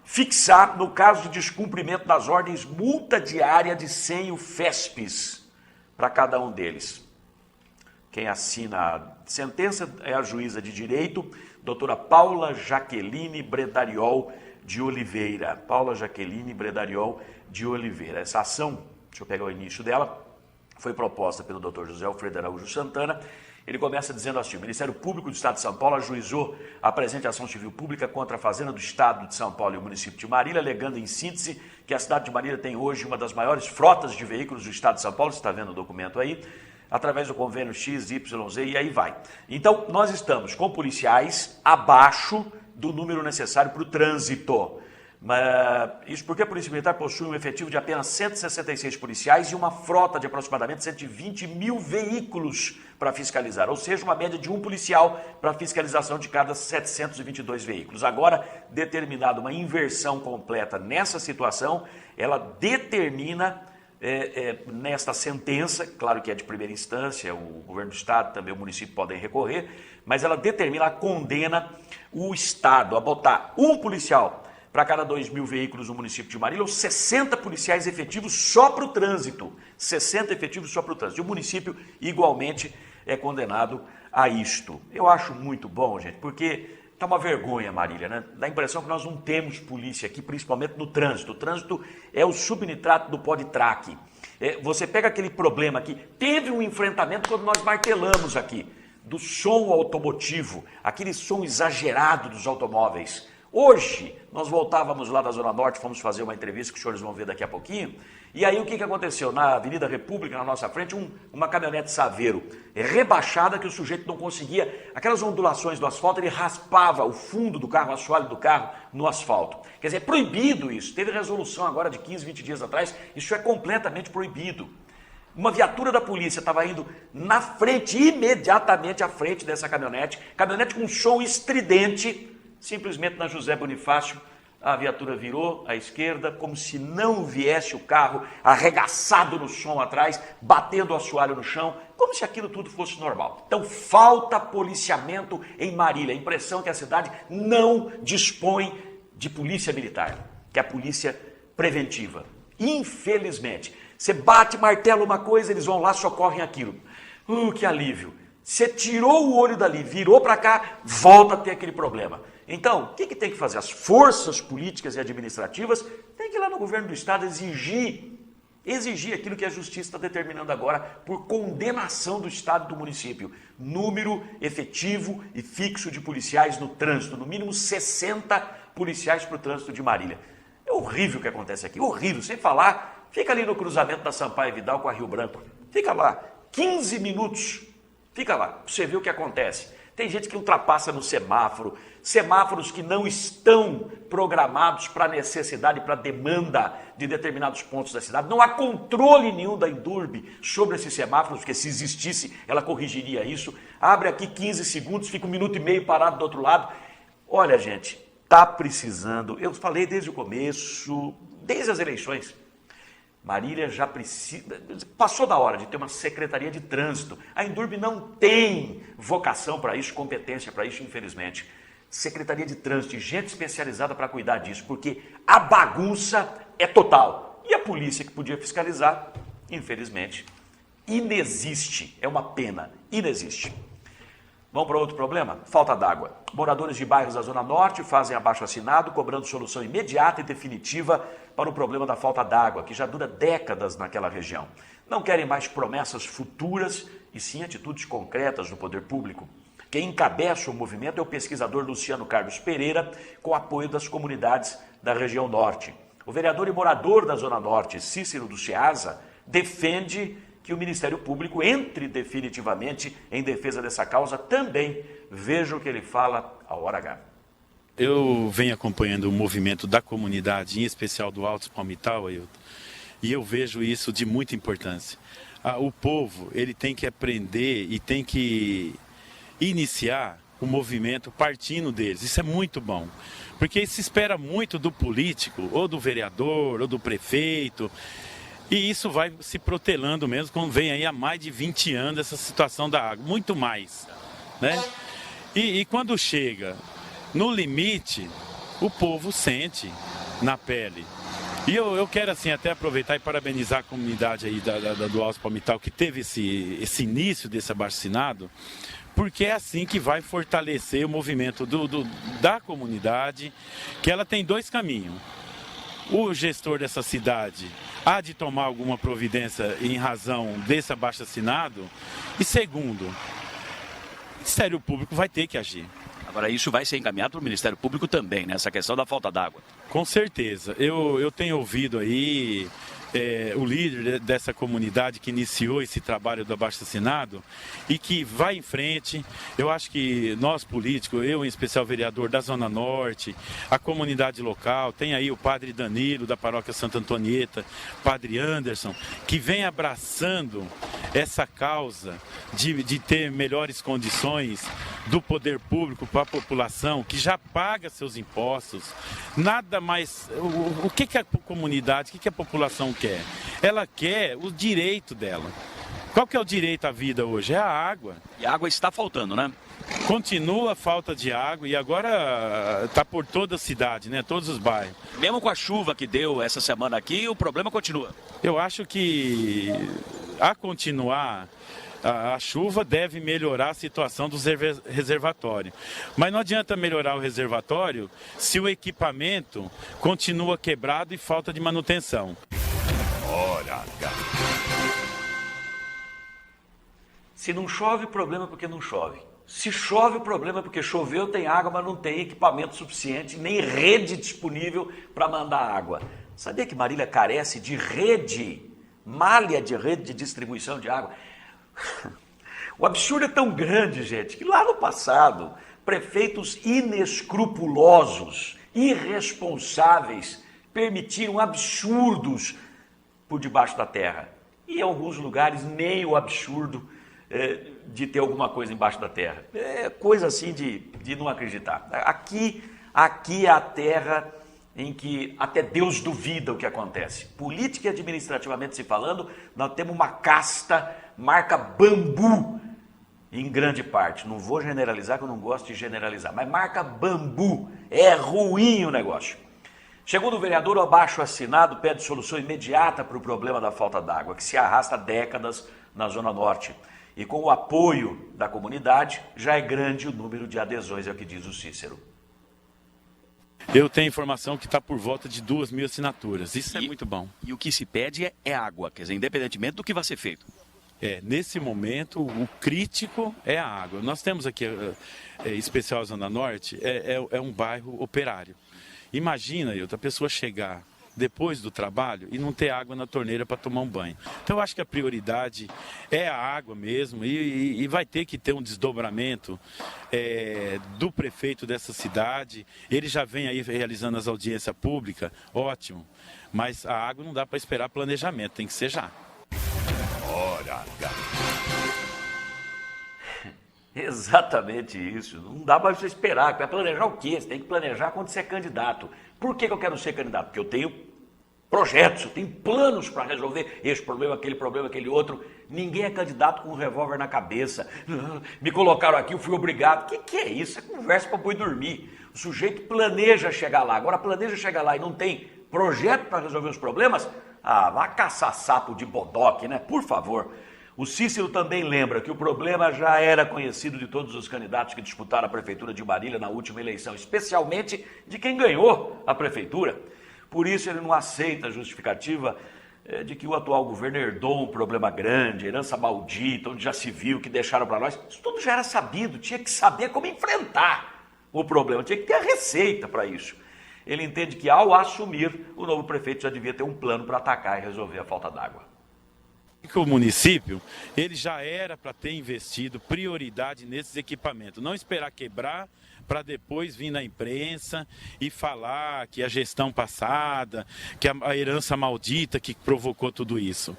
fixar, no caso de descumprimento das ordens, multa diária de 100 UFESPs para cada um deles. Quem assina a sentença é a juíza de direito, doutora Paula Jaqueline Bredariol de Oliveira. Paula Jaqueline Bredariol de Oliveira. Essa ação, deixa eu pegar o início dela, foi proposta pelo Dr. José Alfredo Araújo Santana. Ele começa dizendo assim: o Ministério Público do Estado de São Paulo ajuizou a presente ação civil pública contra a Fazenda do Estado de São Paulo e o município de Marília, alegando em síntese que a cidade de Marília tem hoje uma das maiores frotas de veículos do Estado de São Paulo, você está vendo o documento aí, através do convênio XYZ e aí vai. Então, nós estamos com policiais abaixo do número necessário para o trânsito. Isso porque a Polícia Militar possui um efetivo de apenas 166 policiais e uma frota de aproximadamente 120 mil veículos para fiscalizar, ou seja, uma média de 1 policial para fiscalização de cada 722 veículos. Agora, determinada uma inversão completa nessa situação, ela determina nesta sentença, claro que é de primeira instância, o governo do estado, também o município podem recorrer, mas ela determina, ela condena o estado a botar 1 policial para cada 2.000 veículos no município de Marília, ou 60 policiais efetivos só para o trânsito. 60 efetivos só para o trânsito. E o município, igualmente, é condenado a isto. Eu acho muito bom, gente, porque está uma vergonha, Marília, né? Dá a impressão que nós não temos polícia aqui, principalmente no trânsito. O trânsito é o subnitrato do pó de traque. Você pega aquele problema aqui, teve um enfrentamento quando nós martelamos aqui, do som automotivo, aquele som exagerado dos automóveis. Hoje, nós voltávamos lá da Zona Norte, fomos fazer uma entrevista que os senhores vão ver daqui a pouquinho, e aí o que aconteceu? Na Avenida República, na nossa frente, uma caminhonete Saveiro rebaixada que o sujeito não conseguia, aquelas ondulações do asfalto, ele raspava o fundo do carro, o assoalho do carro no asfalto. Quer dizer, é proibido isso, teve resolução agora de 15, 20 dias atrás, isso é completamente proibido. Uma viatura da polícia estava indo na frente, imediatamente à frente dessa caminhonete com som estridente, simplesmente na José Bonifácio, a viatura virou à esquerda, como se não viesse o carro, arregaçado no som atrás, batendo o assoalho no chão, como se aquilo tudo fosse normal. Então, falta policiamento em Marília. A impressão que a cidade não dispõe de polícia militar, que é a polícia preventiva. Infelizmente, você bate, martela uma coisa, eles vão lá, socorrem aquilo. Que alívio. Você tirou o olho dali, virou para cá, volta a ter aquele problema. Então, o que tem que fazer? As forças políticas e administrativas têm que ir lá no governo do estado exigir aquilo que a justiça está determinando agora por condenação do estado e do município. Número efetivo e fixo de policiais no trânsito, no mínimo 60 policiais para o trânsito de Marília. É horrível o que acontece aqui, horrível, sem falar, fica ali no cruzamento da Sampaio Vidal com a Rio Branco, fica lá, 15 minutos, fica lá, para você ver o que acontece. Tem gente que ultrapassa no semáforo, semáforos que não estão programados para a necessidade, para a demanda de determinados pontos da cidade. Não há controle nenhum da Indurb sobre esses semáforos, porque se existisse, ela corrigiria isso. Abre aqui 15 segundos, fica 1 minuto e meio parado do outro lado. Olha, gente, está precisando, eu falei desde o começo, desde as eleições, Marília já precisa, passou da hora de ter uma secretaria de trânsito. A Indurb não tem vocação para isso, competência para isso, infelizmente. Secretaria de trânsito e gente especializada para cuidar disso, porque a bagunça é total. E a polícia que podia fiscalizar, infelizmente, inexiste. É uma pena, inexiste. Vamos para outro problema? Falta d'água. Moradores de bairros da Zona Norte fazem abaixo-assinado, cobrando solução imediata e definitiva para o problema da falta d'água, que já dura décadas naquela região. Não querem mais promessas futuras, e sim atitudes concretas do poder público. Quem encabeça o movimento é o pesquisador Luciano Carlos Pereira, com apoio das comunidades da região norte. O vereador e morador da Zona Norte, Cícero do Ceasa, defende que o Ministério Público entre definitivamente em defesa dessa causa também. Veja o que ele fala a hora H. Eu venho acompanhando o movimento da comunidade, em especial do Alto Palmital, Ailton, e eu vejo isso de muita importância. O povo, ele tem que aprender e tem que iniciar o movimento partindo deles. Isso é muito bom, porque se espera muito do político, ou do vereador, ou do prefeito, e isso vai se protelando mesmo, quando vem aí há mais de 20 anos essa situação da água, muito mais, né? E quando chega no limite, o povo sente na pele. E eu quero assim até aproveitar e parabenizar a comunidade aí do Alto Palmital, que teve esse início desse abaixo-assinado, porque é assim que vai fortalecer o movimento da comunidade, que ela tem dois caminhos. O gestor dessa cidade há de tomar alguma providência em razão desse abaixo-assinado, e segundo, o Ministério Público vai ter que agir. Agora, isso vai ser encaminhado para o Ministério Público também, né? Essa questão da falta d'água. Com certeza. Eu tenho ouvido aí o líder dessa comunidade que iniciou esse trabalho do abaixo-assinado e que vai em frente. Eu acho que nós políticos, eu em especial vereador da Zona Norte, a comunidade local, tem aí o padre Danilo da paróquia Santa Antonieta, padre Anderson, que vem abraçando essa causa de ter melhores condições do poder público para a população, que já paga seus impostos. Nada mais... O que a comunidade, o que a população quer? Ela quer o direito dela. Qual que é o direito à vida hoje? É a água. E a água está faltando, né? Continua a falta de água e agora está por toda a cidade, né? Todos os bairros. Mesmo com a chuva que deu essa semana aqui, o problema continua. Eu acho que, a continuar, a chuva deve melhorar a situação dos reservatórios. Mas não adianta melhorar o reservatório se o equipamento continua quebrado e falta de manutenção. Hora H. Se não chove, o problema é porque não chove. Se chove, o problema é porque choveu, tem água, mas não tem equipamento suficiente, nem rede disponível para mandar água. Sabia que Marília carece de rede, malha de rede de distribuição de água? O absurdo é tão grande, gente, que lá no passado, prefeitos inescrupulosos, irresponsáveis, permitiram absurdos por debaixo da terra. E em alguns lugares nem o absurdo de ter alguma coisa embaixo da terra. É coisa assim de não acreditar. Aqui é a terra em que até Deus duvida o que acontece. Política e administrativamente se falando, nós temos uma casta marca bambu em grande parte. Não vou generalizar, que eu não gosto de generalizar, mas marca bambu. É ruim o negócio. Segundo o vereador, o abaixo-assinado pede solução imediata para o problema da falta d'água, que se arrasta há décadas na Zona Norte. E com o apoio da comunidade, já é grande o número de adesões, é o que diz o Cícero. Eu tenho informação que está por volta de 2.000 assinaturas. Isso é muito bom. E o que se pede é água, quer dizer, independentemente do que vai ser feito. Nesse momento, o crítico é a água. Nós temos aqui, especial Zona Norte, é um bairro operário. Imagina, a pessoa chegar depois do trabalho e não ter água na torneira para tomar um banho. Então eu acho que a prioridade é a água mesmo e vai ter que ter um desdobramento do prefeito dessa cidade. Ele já vem aí realizando as audiências públicas, ótimo, mas a água não dá para esperar planejamento, tem que ser já. Hora H. Exatamente isso, não dá para você esperar, para planejar o quê? Você tem que planejar quando você é candidato. Por que eu quero ser candidato? Porque eu tenho projetos, eu tenho planos para resolver esse problema, aquele outro. Ninguém é candidato com um revólver na cabeça. Me colocaram aqui, eu fui obrigado. O que é isso? É conversa para boi dormir. O sujeito planeja chegar lá. Agora, planeja chegar lá e não tem projeto para resolver os problemas? Vai caçar sapo de bodoque, né? Por favor. O Cícero também lembra que o problema já era conhecido de todos os candidatos que disputaram a prefeitura de Marília na última eleição, especialmente de quem ganhou a prefeitura. Por isso ele não aceita a justificativa de que o atual governo herdou um problema grande, herança maldita, onde já se viu, que deixaram para nós. Isso tudo já era sabido, tinha que saber como enfrentar o problema, tinha que ter a receita para isso. Ele entende que ao assumir, o novo prefeito já devia ter um plano para atacar e resolver a falta d'água. O município, ele já era para ter investido prioridade nesses equipamentos, não esperar quebrar para depois vir na imprensa e falar que a gestão passada, que a herança maldita que provocou tudo isso.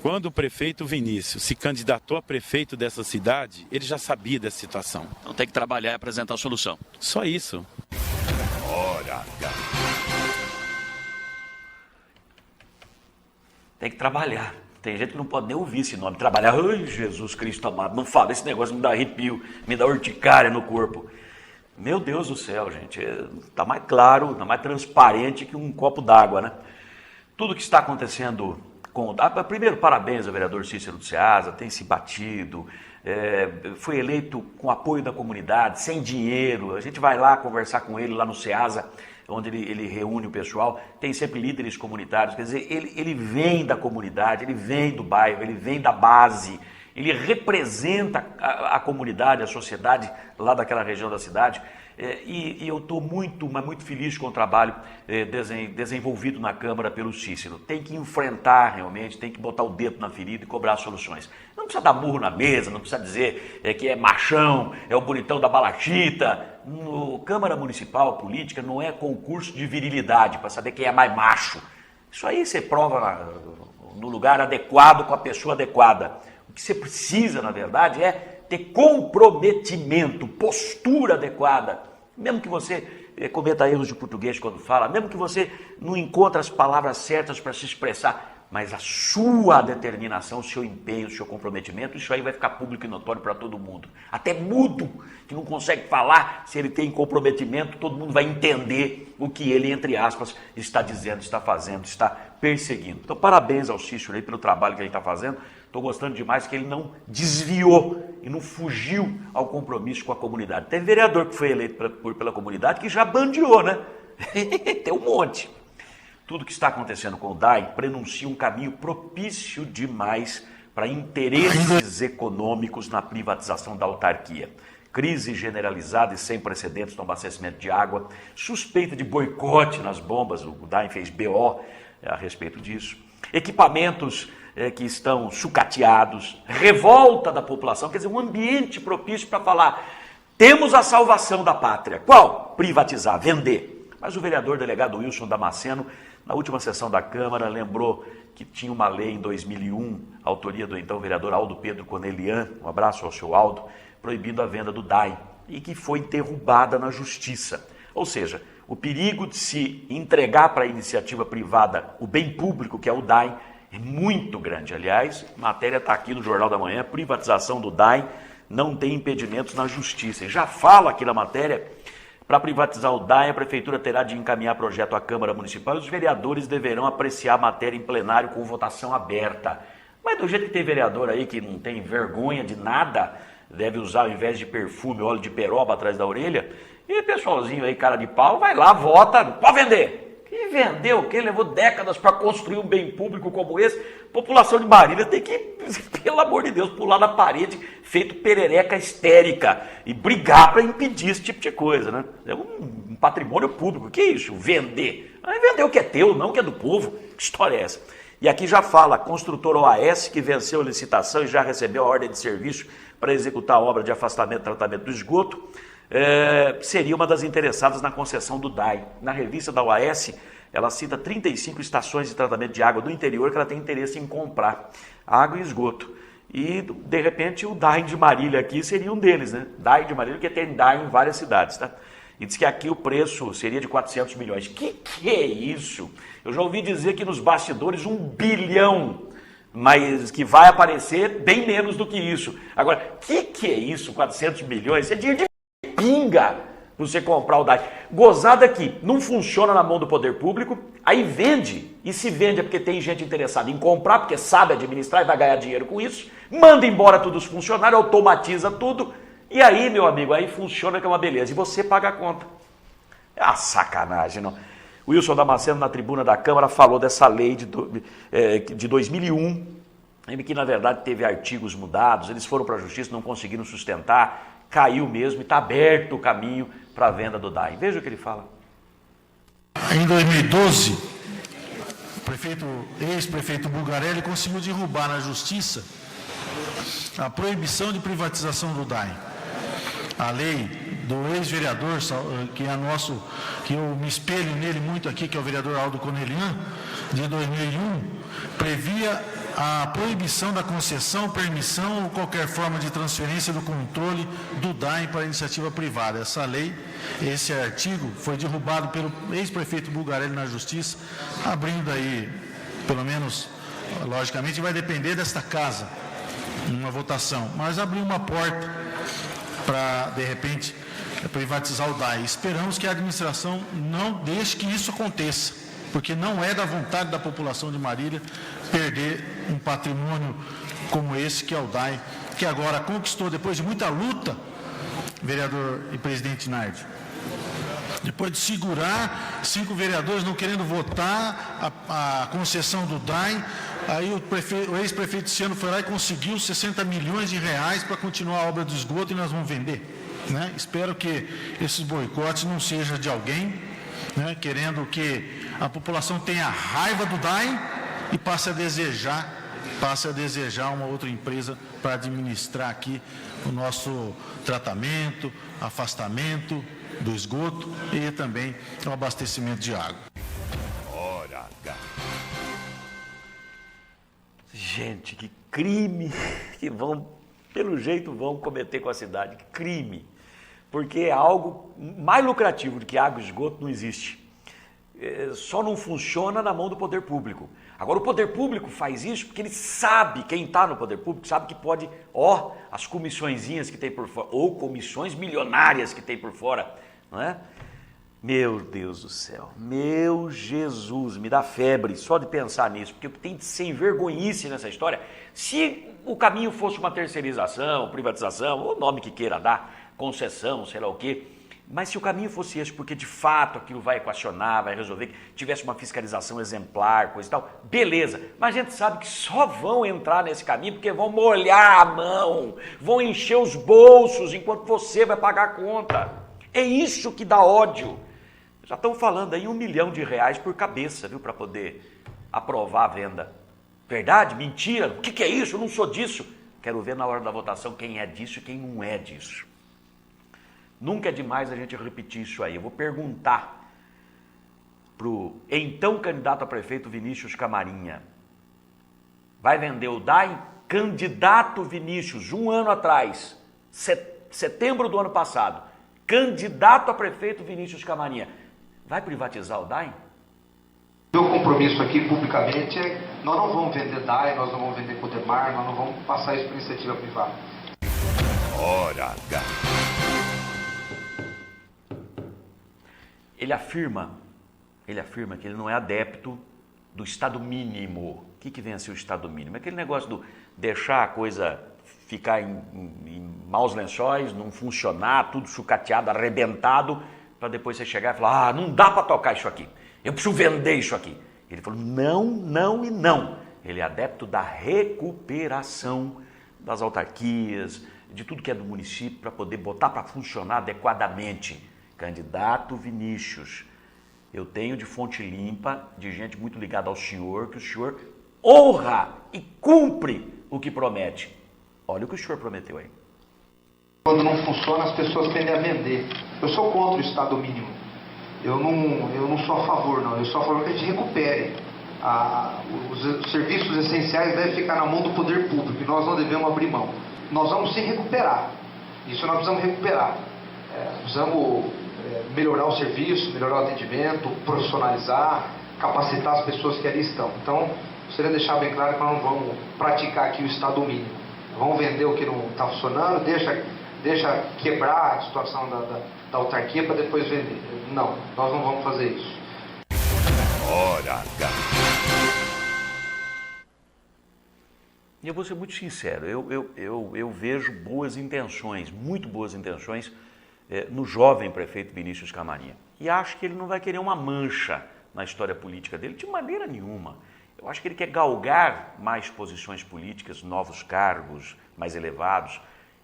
Quando o prefeito Vinícius se candidatou a prefeito dessa cidade, ele já sabia dessa situação. Então tem que trabalhar e apresentar a solução. Só isso. Hora H. Tem que trabalhar. Tem gente que não pode nem ouvir esse nome. Trabalhar, ai, Jesus Cristo amado, não fala, esse negócio me dá arrepio, me dá urticária no corpo. Meu Deus do céu, gente, está mais claro, está mais transparente que um copo d'água, né? Tudo que está acontecendo com... Primeiro, parabéns ao vereador Cícero do Ceasa, tem se batido, foi eleito com apoio da comunidade, sem dinheiro. A gente vai lá conversar com ele lá no Ceasa, onde ele reúne o pessoal, tem sempre líderes comunitários, quer dizer, ele vem da comunidade, ele vem do bairro, ele vem da base, ele representa a comunidade, a sociedade lá daquela região da cidade, e eu estou muito feliz com o trabalho desenvolvido na Câmara pelo Cícero. Tem que enfrentar realmente, tem que botar o dedo na ferida e cobrar soluções. Não precisa dar murro na mesa, não precisa dizer que é machão, é o bonitão da balachita. No Câmara Municipal, política, não é concurso de virilidade para saber quem é mais macho. Isso aí você prova no lugar adequado, com a pessoa adequada. O que você precisa, na verdade, é ter comprometimento, postura adequada. Mesmo que você cometa erros de português quando fala, mesmo que você não encontre as palavras certas para se expressar, mas a sua determinação, o seu empenho, o seu comprometimento, isso aí vai ficar público e notório para todo mundo. Até mudo, que não consegue falar, se ele tem comprometimento, todo mundo vai entender o que ele, entre aspas, está dizendo, está fazendo, está perseguindo. Então, parabéns ao Cícero aí pelo trabalho que ele está fazendo. Estou gostando demais que ele não desviou e não fugiu ao compromisso com a comunidade. Tem vereador que foi eleito pela comunidade que já bandeou, né? Tem um monte. Tudo que está acontecendo com o DAI prenuncia um caminho propício demais para interesses econômicos na privatização da autarquia. Crise generalizada e sem precedentes no abastecimento de água, suspeita de boicote nas bombas, o DAEM fez BO a respeito disso, equipamentos que estão sucateados, revolta da população, quer dizer, um ambiente propício para falar, temos a salvação da pátria. Qual? Privatizar, vender. Mas o vereador delegado Wilson Damasceno, na última sessão da Câmara, lembrou que tinha uma lei em 2001, autoria do então vereador Aldo Pedro Conelian, um abraço ao seu Aldo, proibindo a venda do DAEM, e que foi derrubada na Justiça. Ou seja, o perigo de se entregar para a iniciativa privada o bem público, que é o DAEM, é muito grande. Aliás, a matéria está aqui no Jornal da Manhã, privatização do DAEM não tem impedimentos na Justiça. E já fala aqui na matéria, para privatizar o DAEM, a Prefeitura terá de encaminhar projeto à Câmara Municipal e os vereadores deverão apreciar a matéria em plenário com votação aberta. Mas do jeito que tem vereador aí que não tem vergonha de nada, deve usar ao invés de perfume, óleo de peroba atrás da orelha, e pessoalzinho aí, cara de pau, vai lá, vota, pode vender. E vendeu o quê? Levou décadas para construir um bem público como esse. População de Marília tem que, pelo amor de Deus, pular na parede, feito perereca histérica, e brigar para impedir esse tipo de coisa, né? É um patrimônio público. Que é isso? Vender. Aí vender o que é teu, não o que é do povo. Que história é essa? E aqui já fala, a construtora OAS, que venceu a licitação e já recebeu a ordem de serviço para executar a obra de afastamento e tratamento do esgoto, seria uma das interessadas na concessão do DAEM. Na revista da OAS, ela cita 35 estações de tratamento de água do interior que ela tem interesse em comprar água e esgoto. E, de repente, o DAEM de Marília aqui seria um deles, né? DAEM de Marília, porque tem DAEM em várias cidades, tá? E diz que aqui o preço seria de 400 milhões. Que é isso? Eu já ouvi dizer que nos bastidores 1 bilhão, mas que vai aparecer bem menos do que isso. Agora, que é isso, 400 milhões? Isso é dinheiro de pinga para você comprar o DAEM. Gozada que não funciona na mão do poder público, aí vende, e se vende é porque tem gente interessada em comprar, porque sabe administrar e vai ganhar dinheiro com isso, manda embora todos os funcionários, automatiza tudo, e aí, meu amigo, aí funciona que é uma beleza, e você paga a conta. É uma sacanagem, não? O Wilson Damasceno, na tribuna da Câmara, falou dessa lei de 2001, que na verdade teve artigos mudados, eles foram para a Justiça, não conseguiram sustentar, caiu mesmo e está aberto o caminho para a venda do DAEM. Veja o que ele fala. Em 2012, o ex-prefeito Bulgarelli conseguiu derrubar na Justiça a proibição de privatização do DAEM. A lei do ex-vereador, que eu me espelho nele muito aqui, que é o vereador Aldo Conelian, de 2001, previa a proibição da concessão, permissão ou qualquer forma de transferência do controle do DAEM para a iniciativa privada. Essa lei, esse artigo, foi derrubado pelo ex-prefeito Bulgarelli na Justiça, abrindo aí, pelo menos, logicamente vai depender desta casa, numa votação, mas abriu uma porta para, de repente, privatizar o DAEM. Esperamos que a administração não deixe que isso aconteça, porque não é da vontade da população de Marília perder um patrimônio como esse, que é o DAEM, que agora conquistou, depois de muita luta, vereador e presidente Nardi, depois de segurar 5 vereadores não querendo votar a concessão do DAEM, aí o ex-prefeito Ciano foi lá e conseguiu 60 milhões de reais para continuar a obra do esgoto e nós vamos vender, né? Espero que esses boicotes não sejam de alguém, né, querendo que a população tenha raiva do DAEM e passe a desejar uma outra empresa para administrar aqui o nosso tratamento, afastamento do esgoto e também o abastecimento de água. Hora H. Gente, que crime que pelo jeito vão cometer com a cidade, que crime. Porque é algo mais lucrativo do que água e esgoto não existe. Só não funciona na mão do poder público. Agora, o poder público faz isso porque ele sabe, quem está no poder público, sabe que pode, as comissõezinhas que tem por fora, ou comissões milionárias que tem por fora, não é? Meu Deus do céu, meu Jesus, me dá febre só de pensar nisso, porque tem de ser vergonhice nessa história. Se o caminho fosse uma terceirização, privatização, ou o nome que queira dar, concessão, sei lá o quê, Mas se o caminho fosse esse, porque de fato aquilo vai equacionar, vai resolver, que tivesse uma fiscalização exemplar, coisa e tal, beleza. Mas a gente sabe que só vão entrar nesse caminho porque vão molhar a mão, vão encher os bolsos enquanto você vai pagar a conta. É isso que dá ódio. Já estão falando aí R$1 milhão por cabeça, viu, para poder aprovar a venda. Verdade? Mentira? O que é isso? Eu não sou disso. Quero ver na hora da votação quem é disso e quem não é disso. Nunca é demais a gente repetir isso aí. Eu vou perguntar para o então candidato a prefeito Vinícius Camarinha. Vai vender o DAI? Candidato Vinícius, 1 ano atrás, setembro do ano passado, candidato a prefeito Vinícius Camarinha. Vai privatizar o DAI? Meu compromisso aqui publicamente é: nós não vamos vender DAI, nós não vamos vender Codemar, nós não vamos passar isso para iniciativa privada. Hora H. Ele afirma que ele não é adepto do Estado mínimo. O que vem a ser o Estado mínimo? É aquele negócio do deixar a coisa ficar em maus lençóis, não funcionar, tudo sucateado, arrebentado, para depois você chegar e falar: não dá para tocar isso aqui, eu preciso vender isso aqui. Ele falou: não, não e não. Ele é adepto da recuperação das autarquias, de tudo que é do município, para poder botar para funcionar adequadamente. Candidato Vinícius, eu tenho de fonte limpa, de gente muito ligada ao senhor, que o senhor honra e cumpre o que promete. Olha o que o senhor prometeu aí. Quando não funciona, as pessoas tendem a vender. Eu sou contra o Estado mínimo. Eu não sou a favor, não. Eu sou a favor que a gente recupere. Os serviços essenciais devem ficar na mão do poder público e nós não devemos abrir mão. Nós vamos sim recuperar. Isso nós precisamos recuperar. Precisamos melhorar o serviço, melhorar o atendimento, profissionalizar, capacitar as pessoas que ali estão. Então, gostaria de deixar bem claro que nós não vamos praticar aqui o Estado mínimo. Vamos vender o que não está funcionando, deixa quebrar a situação da autarquia para depois vender. Não, nós não vamos fazer isso. Hora H. E eu vou ser muito sincero, eu vejo boas intenções, muito boas intenções, no jovem prefeito Vinícius Camarinha. E acho que ele não vai querer uma mancha na história política dele, de maneira nenhuma. Eu acho que ele quer galgar mais posições políticas, novos cargos mais elevados,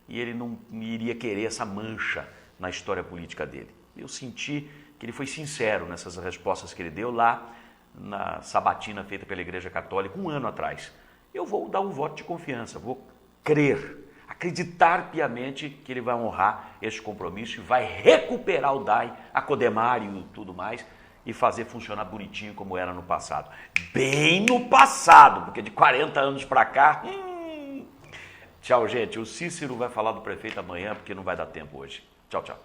e ele não iria querer essa mancha na história política dele. Eu senti que ele foi sincero nessas respostas que ele deu lá na sabatina feita pela Igreja Católica 1 ano atrás. Eu vou dar um voto de confiança, vou acreditar piamente que ele vai honrar esse compromisso e vai recuperar o DAI, a Codemar e tudo mais, e fazer funcionar bonitinho como era no passado. Bem no passado, porque de 40 anos para cá... Tchau, gente. O Cícero vai falar do prefeito amanhã, porque não vai dar tempo hoje. Tchau, tchau.